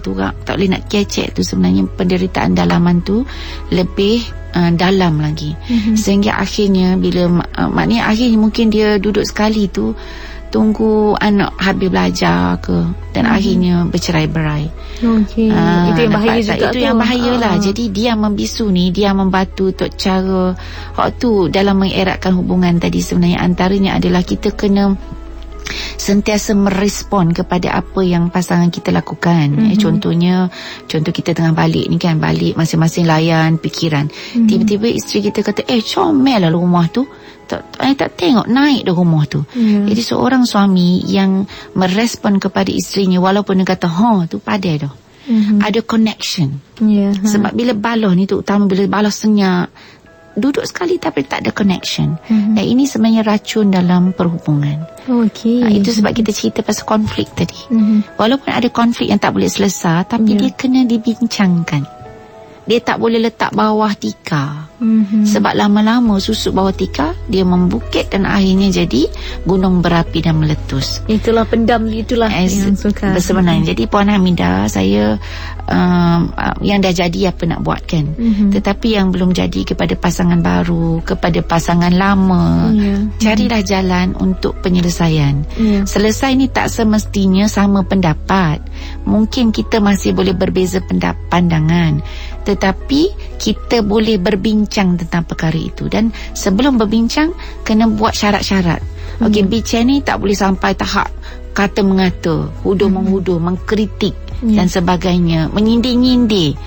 tu tak boleh nak kecek tu. Sebenarnya penderitaan dalaman tu lebih dalam lagi. Sehingga akhirnya bila maknanya akhirnya mungkin dia duduk sekali tu tunggu anak habis belajar ke, dan akhirnya bercerai-berai. Itu yang bahaya juga. Itu yang bahayalah. Jadi dia membisu ni, dia membatu untuk cara tu dalam mengeratkan hubungan tadi. Sebenarnya antaranya adalah kita kena sentiasa merespon kepada apa yang pasangan kita lakukan. Contohnya, contoh kita tengah balik ni kan, balik masing-masing layan fikiran. Tiba-tiba isteri kita kata, comel lah rumah tu, tak tengok naik dah rumah tu. Jadi seorang suami yang merespon kepada isterinya, walaupun dia kata tu padai dah, ada connection. Sebab bila balah ni, terutama bila balah senyap, duduk sekali tapi tak ada connection. Dan ini sebenarnya racun dalam perhubungan. Itu sebab kita cerita pasal konflik tadi. Walaupun ada konflik yang tak boleh selesai, tapi dia kena dibincangkan. Dia tak boleh letak bawah tikar. Sebab lama-lama susuk bawah tikar, dia membukit dan akhirnya jadi gunung berapi dan meletus. Itulah pendam, itulah yang suka. Sebenarnya. Jadi Puan Hamidah, saya yang dah jadi apa nak buat kan. Tetapi yang belum jadi kepada pasangan baru, kepada pasangan lama, carilah jalan untuk penyelesaian. Selesai ni tak semestinya sama pendapat. Mungkin kita masih boleh berbeza pandangan, tetapi kita boleh berbincang tentang perkara itu. Dan sebelum berbincang, kena buat syarat-syarat. Okey, bincang ni tak boleh sampai tahap kata mengata, huduh-menghuduh, mengkritik dan sebagainya, menyindir-nyindir,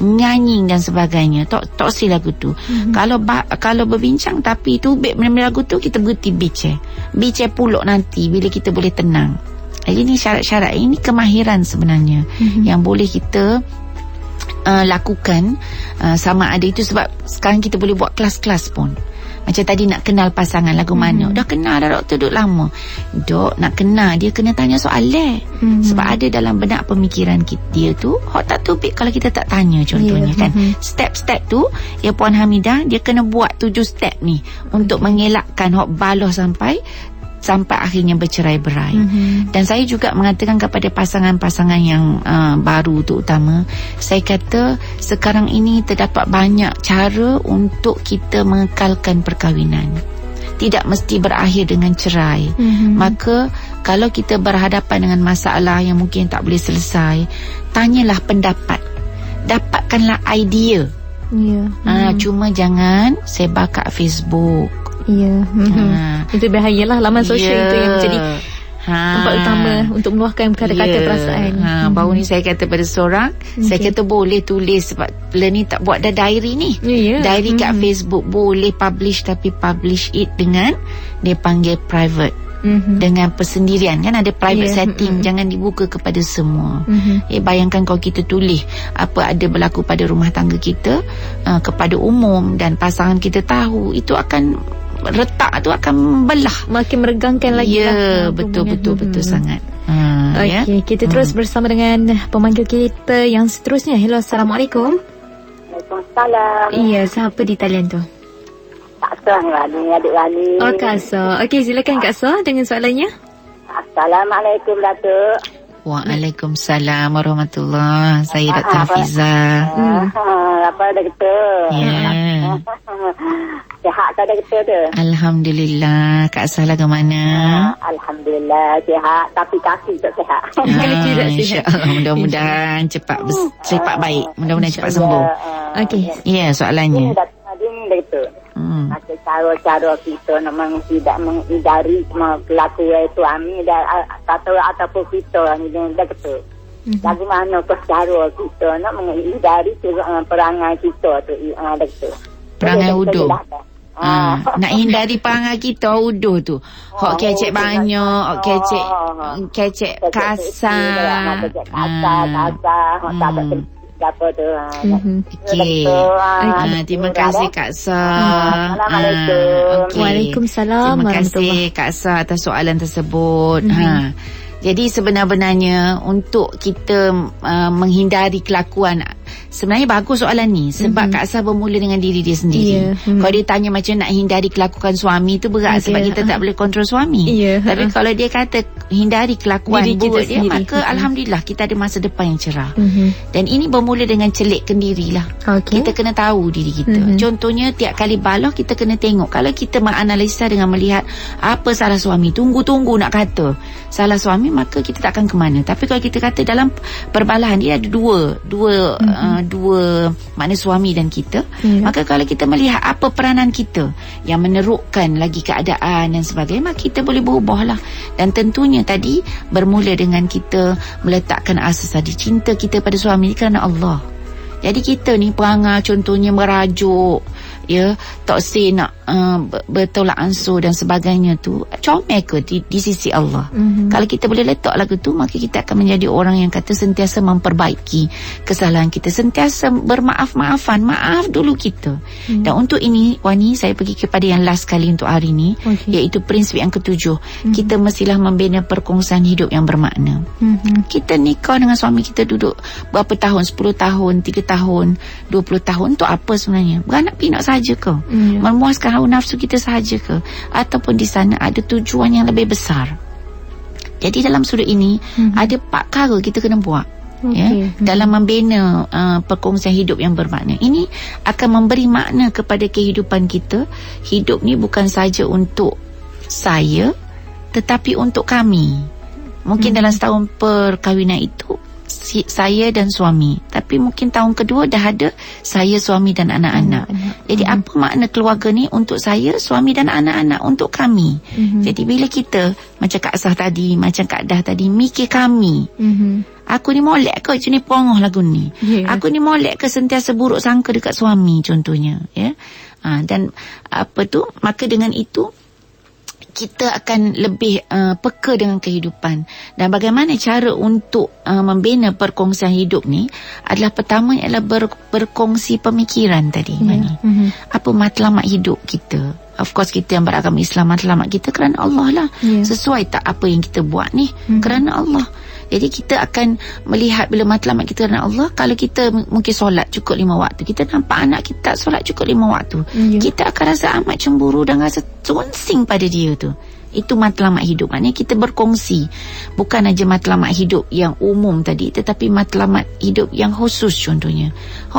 nyanyi dan sebagainya. Tak si lagu tu. Kalau berbincang tapi tubik benda-benda lagu tu, kita berhenti bincang pulak nanti bila kita boleh tenang. Ini syarat-syarat, ini kemahiran sebenarnya yang boleh kita lakukan. Sama ada itu sebab sekarang kita boleh buat kelas-kelas pun. Macam tadi nak kenal pasangan lagu mana. Dah kenal dah doktor, duduk lama. Dok nak kenal, dia kena tanya soalan. Sebab ada dalam benak pemikiran dia tu hok tak tubik kalau kita tak tanya contohnya kan. Step-step tu ya Puan Hamidah, dia kena buat 7 step ni untuk mengelakkan hok baloh sampai akhirnya bercerai-berai. Dan saya juga mengatakan kepada pasangan-pasangan yang baru terutama, saya kata sekarang ini terdapat banyak cara untuk kita mengekalkan perkahwinan. Tidak mesti berakhir dengan cerai. Maka kalau kita berhadapan dengan masalah yang mungkin tak boleh selesai, tanyalah pendapat, dapatkanlah idea. Cuma jangan sebar kat Facebook. Itu bahayalah. Laman sosial itu yang menjadi tempat utama untuk meluahkan kata-kata perasaan. Baru ni saya kata pada seorang, saya kata boleh tulis, sebab ni tak buat dah diary ni. Diary kat Facebook boleh publish, tapi publish it dengan dia panggil private. Dengan persendirian kan, ada private setting, jangan dibuka kepada semua. Bayangkan kalau kita tulis apa ada berlaku pada rumah tangga kita kepada umum dan pasangan kita tahu, itu akan retak tu akan belah, makin meregangkan lagi. Betul sangat. Okey, kita terus bersama dengan pemanggil kita yang seterusnya. Hello, Assalamualaikum. Waalaikumsalam. Iya, siapa di talian tu? Kak Soh ni, adik Rani. Oh, Kak Soh. Okey, silakan Kak Soh dengan soalannya. Assalamualaikum, Datuk. Waalaikumsalam warahmatullahi. Saya Dr. Hafiza. Apa dah kata? Sihat tak dah kata tu? Alhamdulillah. Kak Sah lagu mana? Alhamdulillah sihat, tapi kaki tak sihat. InsyaAllah, mudah-mudahan cepat baik. Mudah-mudahan cepat sembuh. Okey. Ya, soalannya. Ini dah kata. Macam cara-cara kita memang tidak menghindari kelakuan suami dan ataupun kita ni dah kata. Bagaimana cara kita nak menghindari perangai kita tu dah kata. Perangai uduh. Nak hindari perangai kita uduh tu. Hok kecek banyak, hok kecek kasar. Apa tu. Okey. Terima kasih Kak Sah. Waalaikumsalam. Terima kasih Kak Sah atas soalan tersebut. Jadi sebenar-benarnya untuk kita menghindari kelakuan, sebenarnya bagus soalan ni sebab Kak Sah bermula dengan diri dia sendiri. Kalau dia tanya macam nak hindari kelakuan suami tu berat sebab kita tak boleh kontrol suami. Tapi kalau dia kata hindari kelakuan diri buruk dia, maka alhamdulillah kita ada masa depan yang cerah. Dan ini bermula dengan celikkan dirilah. Kita kena tahu diri kita. Contohnya tiap kali baloh kita kena tengok. Kalau kita menganalisa dengan melihat apa salah suami, tunggu-tunggu nak kata salah suami, maka kita tak akan ke mana. Tapi kalau kita kata dalam perbalahan dia ada dua makna suami dan kita, maka kalau kita melihat apa peranan kita yang menerukkan lagi keadaan dan sebagainya, maka kita boleh berubahlah. Dan tentunya tadi bermula dengan kita meletakkan asas tadi, cinta kita pada suami kerana Allah. Jadi kita ni perangai contohnya merajuk, dia tak say nak bertolak ansur dan sebagainya tu, comel ke di sisi Allah? Kalau kita boleh letak lagu tu, maka kita akan menjadi orang yang kata sentiasa memperbaiki kesalahan kita, sentiasa bermaaf-maafan, maaf dulu kita. Dan untuk ini Wani, saya pergi kepada yang last kali untuk hari ni, iaitu prinsip yang ketujuh. Kita mestilah membina perkongsian hidup yang bermakna. Kita nikah dengan suami kita, duduk berapa tahun, 10 tahun, 3 tahun, 20 tahun, untuk apa sebenarnya? Beranak pinak saja ke? Memuaskan hawa nafsu kita sahaja ke? Ataupun di sana ada tujuan yang lebih besar? Jadi dalam sudut ini ada 4 perkara kita kena buat, dalam membina perkongsian hidup yang bermakna. Ini akan memberi makna kepada kehidupan kita. Hidup ni bukan saja untuk saya, tetapi untuk kami. Mungkin dalam setahun perkahwinan itu saya dan suami, tapi mungkin tahun kedua dah ada saya, suami dan anak-anak. Jadi apa makna keluarga ni? Untuk saya, suami dan anak-anak, untuk kami. Jadi bila kita, macam Kak Asah tadi, macam Kak Dah tadi, mikir kami, aku ni molek ke jenis perongoh lagu ni, aku ni molek ke sentiasa buruk sangka dekat suami contohnya, dan apa tu, maka dengan itu kita akan lebih peka dengan kehidupan. Dan bagaimana cara untuk membina perkongsian hidup ni adalah, pertama ialah berkongsi pemikiran tadi. Apa matlamat hidup kita? Of course kita yang beragama Islam, matlamat kita kerana Allah lah. Sesuai tak apa yang kita buat ni kerana Allah? Jadi kita akan melihat bila matlamat kita kerana Allah. Kalau kita mungkin solat cukup 5 waktu, kita nampak anak kita tak solat cukup 5 waktu, kita akan rasa amat cemburu dan rasa sungsing pada dia tu. Itu matlamat hidup. Maknanya kita berkongsi bukan aja matlamat hidup yang umum tadi, tetapi matlamat hidup yang khusus. Contohnya,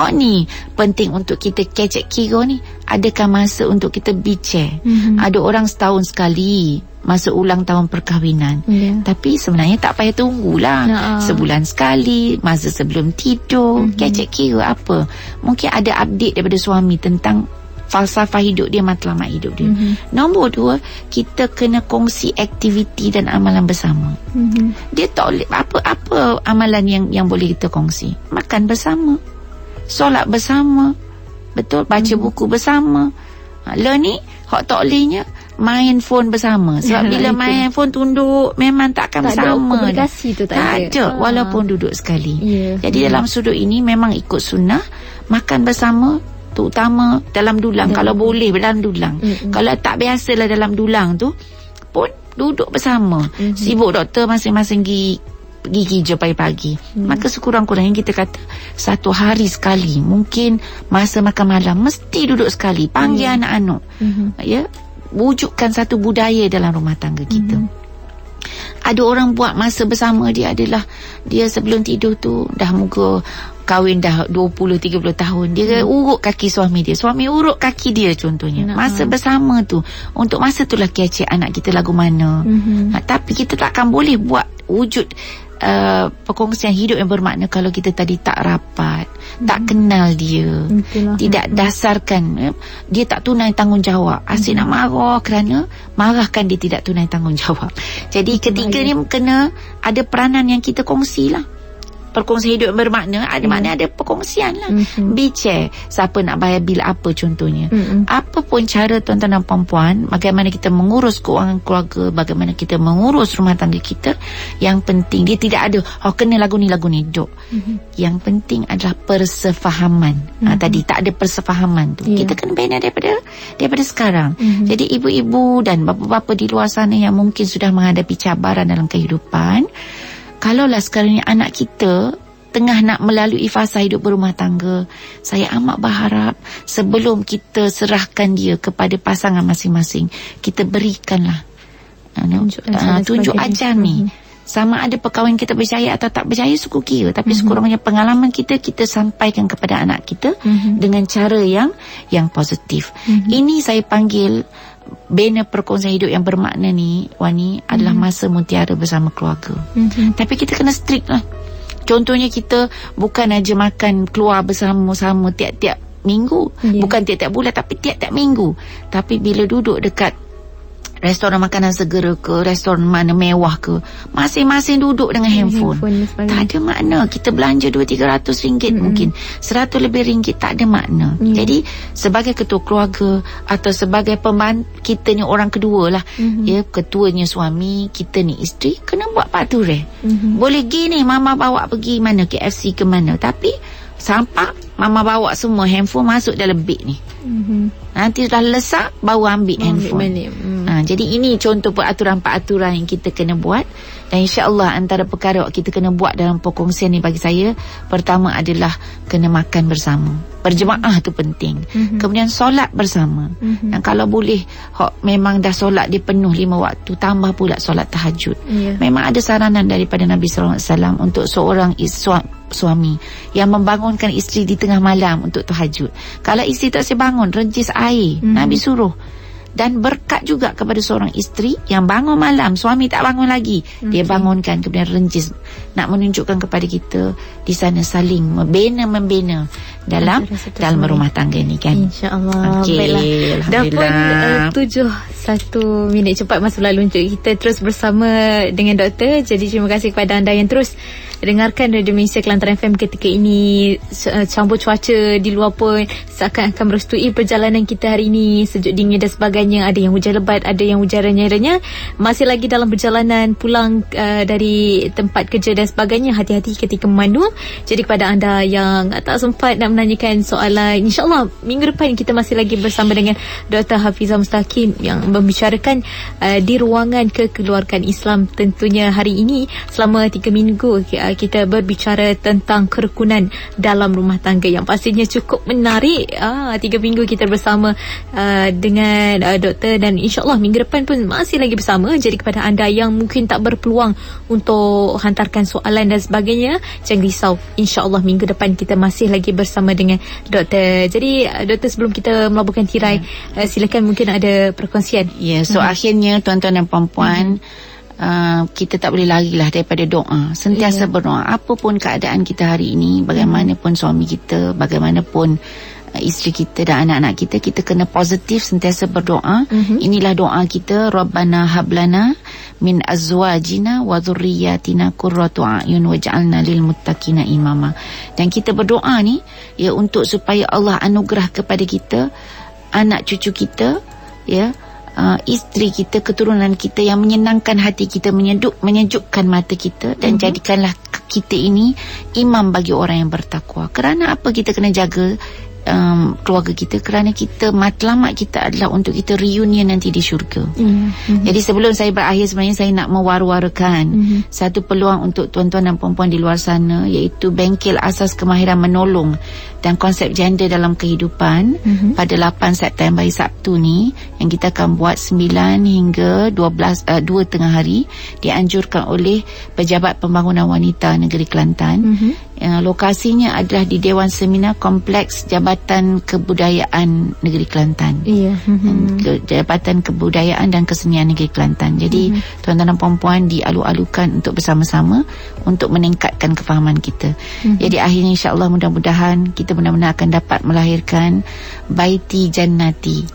ni penting untuk kita kecek kira ni. Adakah masa untuk kita bicara? Ada orang setahun sekali masa ulang tahun perkahwinan, tapi sebenarnya tak payah tunggulah. Sebulan sekali, masa sebelum tidur, kecek kira apa. Mungkin ada update daripada suami tentang falsafah hidup dia, matlamat hidup dia. Nombor 2, kita kena kongsi aktiviti dan amalan bersama. Dia tak boleh, apa amalan yang boleh kita kongsi? Makan bersama, solat bersama, betul, baca buku bersama. Ni hak tak bolehnya main phone bersama. Sebab bila main phone tunduk, memang takkan tak bersama. Komunikasi tu tak ada. Walaupun duduk sekali. Jadi dalam sudut ini memang ikut sunnah, makan bersama, terutama dalam dulang. Kalau boleh dalam dulang. Kalau tak biasalah dalam dulang tu pun duduk bersama. Sibuk doktor masing-masing gigi je pagi-pagi. Maka sekurang-kurangnya kita kata 1 hari sekali, mungkin masa makan malam mesti duduk sekali, panggil anak-anak. Wujudkan satu budaya dalam rumah tangga kita. Ada orang buat masa bersama dia adalah, dia sebelum tidur tu dah muka kahwin dah 20-30 tahun, dia urut kaki suami dia, suami urut kaki dia contohnya. Masa bersama tu, untuk masa tu lah kecek anak kita lagu mana. Tapi kita takkan boleh buat wujud perkongsian hidup yang bermakna kalau kita tadi tak rapat, tak kenal dia, tidak dasarkan, dia tak tunai tanggungjawab, asyik nak marah kerana marahkan dia tidak tunai tanggungjawab. Jadi ketiga ni kena ada peranan yang kita kongsi lah. Perkongsian hidup yang bermakna ada makna ada perkongsian lah. Bicara siapa nak bayar bil apa contohnya. Apa pun cara tuan-tuan dan puan-puan, bagaimana kita mengurus keuangan keluarga, bagaimana kita mengurus rumah tangga kita, yang penting dia tidak ada kena lagu ni duk. Yang penting adalah persefahaman. Tadi tak ada persefahaman tu, kita kena bina daripada sekarang. Jadi ibu-ibu dan bapa-bapa di luar sana yang mungkin sudah menghadapi cabaran dalam kehidupan, kalaulah sekarang ni anak kita tengah nak melalui fasa hidup berumah tangga, saya amat berharap sebelum kita serahkan dia kepada pasangan masing-masing, kita berikanlah tunjuk ajar ni. Sama ada perkahwinan kita berjaya atau tak berjaya suku kira, tapi sekurang-kurangnya pengalaman kita sampaikan kepada anak kita dengan cara yang positif. Ini saya panggil bina perkongsian hidup yang bermakna ni, Wani, adalah masa mutiara bersama keluarga. Tapi kita kena strict lah. Contohnya kita bukan aja makan keluar bersama-sama tiap-tiap minggu, bukan tiap-tiap bulan, tapi tiap-tiap minggu. Tapi bila duduk dekat restoran makanan segera ke, restoran mana mewah ke, masing-masing duduk dengan handphone. Tak ada makna. Kita belanja 200-300 ringgit mungkin 100 lebih ringgit, tak ada makna. Jadi sebagai ketua keluarga atau sebagai pembantu, kita ni orang kedua lah, ya, ketuanya suami, kita ni isteri, kena buat peraturan. Boleh gini mama bawa pergi mana, KFC ke mana, tapi sampai mama bawa semua handphone masuk dalam beg ni. Nanti dah lesak baru ambil handphone. Jadi ini contoh peraturan-peraturan yang kita kena buat. Dan insya-Allah antara perkara kita kena buat dalam perkongsian ni bagi saya, pertama adalah kena makan bersama. Berjemaah tu penting. Kemudian solat bersama. Dan kalau boleh memang dah solat dia penuh 5 waktu, tambah pula solat tahajud. Memang ada saranan daripada Nabi sallallahu alaihi wasallam untuk seorang suami yang membangunkan isteri di tengah malam untuk tahajud. Kalau isteri tak boleh bangun, rencis air, Nabi suruh. Dan berkat juga kepada seorang isteri yang bangun malam, suami tak bangun lagi, dia bangunkan, kemudian rencis, nak menunjukkan kepada kita di sana saling membina dalam rumah tangga ni kan. InsyaAllah. Baiklah, dah pun 7:01 cepat masa lalu untuk kita terus bersama dengan doktor. Jadi terima kasih kepada anda yang terus dengarkan Radio Malaysia Kelantan FM ketika ini. Campur cuaca di luar pun seakan akan merestui perjalanan kita hari ini, sejuk dingin dan sebagainya. Ada yang hujan lebat, ada yang hujan renyah-renyah. Masih lagi dalam perjalanan pulang dari tempat kerja dan sebagainya, hati-hati ketika memandu. Jadi kepada anda yang tak sempat nak menanyakan soalan, insyaAllah minggu depan kita masih lagi bersama dengan Dr. Hafizah Mustaqim yang membicarakan di ruangan kekeluargaan Islam. Tentunya hari ini selama 3 minggu kita berbicara tentang kerukunan dalam rumah tangga yang pastinya cukup menarik. 3 minggu kita bersama dengan doktor, dan insyaAllah minggu depan pun masih lagi bersama. Jadi kepada anda yang mungkin tak berpeluang untuk hantarkan soalan dan sebagainya, jangan risau, insyaAllah minggu depan kita masih lagi bersama dengan doktor. Jadi doktor, sebelum kita melaburkan tirai, silakan mungkin ada perkongsian. So akhirnya tuan-tuan dan puan-puan, kita tak boleh larilah daripada doa. Sentiasa berdoa. Apapun keadaan kita hari ini, bagaimanapun suami kita, bagaimanapun isteri kita dan anak-anak kita, kita kena positif, sentiasa berdoa. Inilah doa kita, Rabbana hablana min azwajina wa dhurriyyatina qurratu a'yun waj'alna lil muttaqina imama. Dan kita berdoa ni ya untuk supaya Allah anugerah kepada kita anak cucu kita, ya, isteri kita, keturunan kita yang menyenangkan hati kita, menyejukkan mata kita, dan jadikanlah kita ini imam bagi orang yang bertakwa. Kerana apa kita kena jaga keluarga kita? Kerana kita matlamat kita adalah untuk kita reunion nanti di syurga. Jadi sebelum saya berakhir, sebenarnya saya nak mewar-warakan satu peluang untuk tuan-tuan dan puan-puan di luar sana, iaitu Bengkel Asas Kemahiran Menolong dan Konsep Gender dalam Kehidupan pada 8 September hari Sabtu ni, yang kita akan buat 9 hingga 2 tengah hari, dianjurkan oleh Pejabat Pembangunan Wanita Negeri Kelantan. Lokasinya adalah di Dewan Seminar Kompleks Jabatan Kebudayaan Negeri Kelantan. Jabatan Kebudayaan dan Kesenian Negeri Kelantan. Jadi tuan-tuan dan puan-puan dialu-alukan untuk bersama-sama untuk meningkatkan kefahaman kita. Jadi akhirnya insya-Allah mudah-mudahan kita benar-benar akan dapat melahirkan baiti jannati,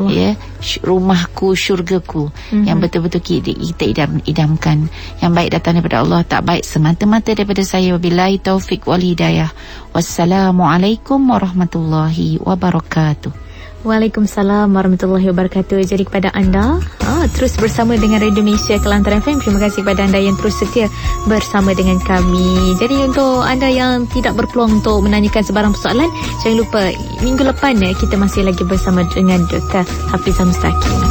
ya, rumahku, syurgaku, yang betul-betul kita idamkan. Yang baik datang daripada Allah, tak baik semata-mata daripada saya. Wabillahi taufik wal hidayah. Wassalamualaikum warahmatullahi wabarakatuh. Waalaikumsalam warahmatullahi wabarakatuh. Jadi kepada anda terus bersama dengan Radio Malaysia Kelantan FM, terima kasih kepada anda yang terus setia bersama dengan kami. Jadi untuk anda yang tidak berpeluang untuk menanyakan sebarang persoalan, jangan lupa minggu depan kita masih lagi bersama dengan Dr. Hafizah Mustaqim.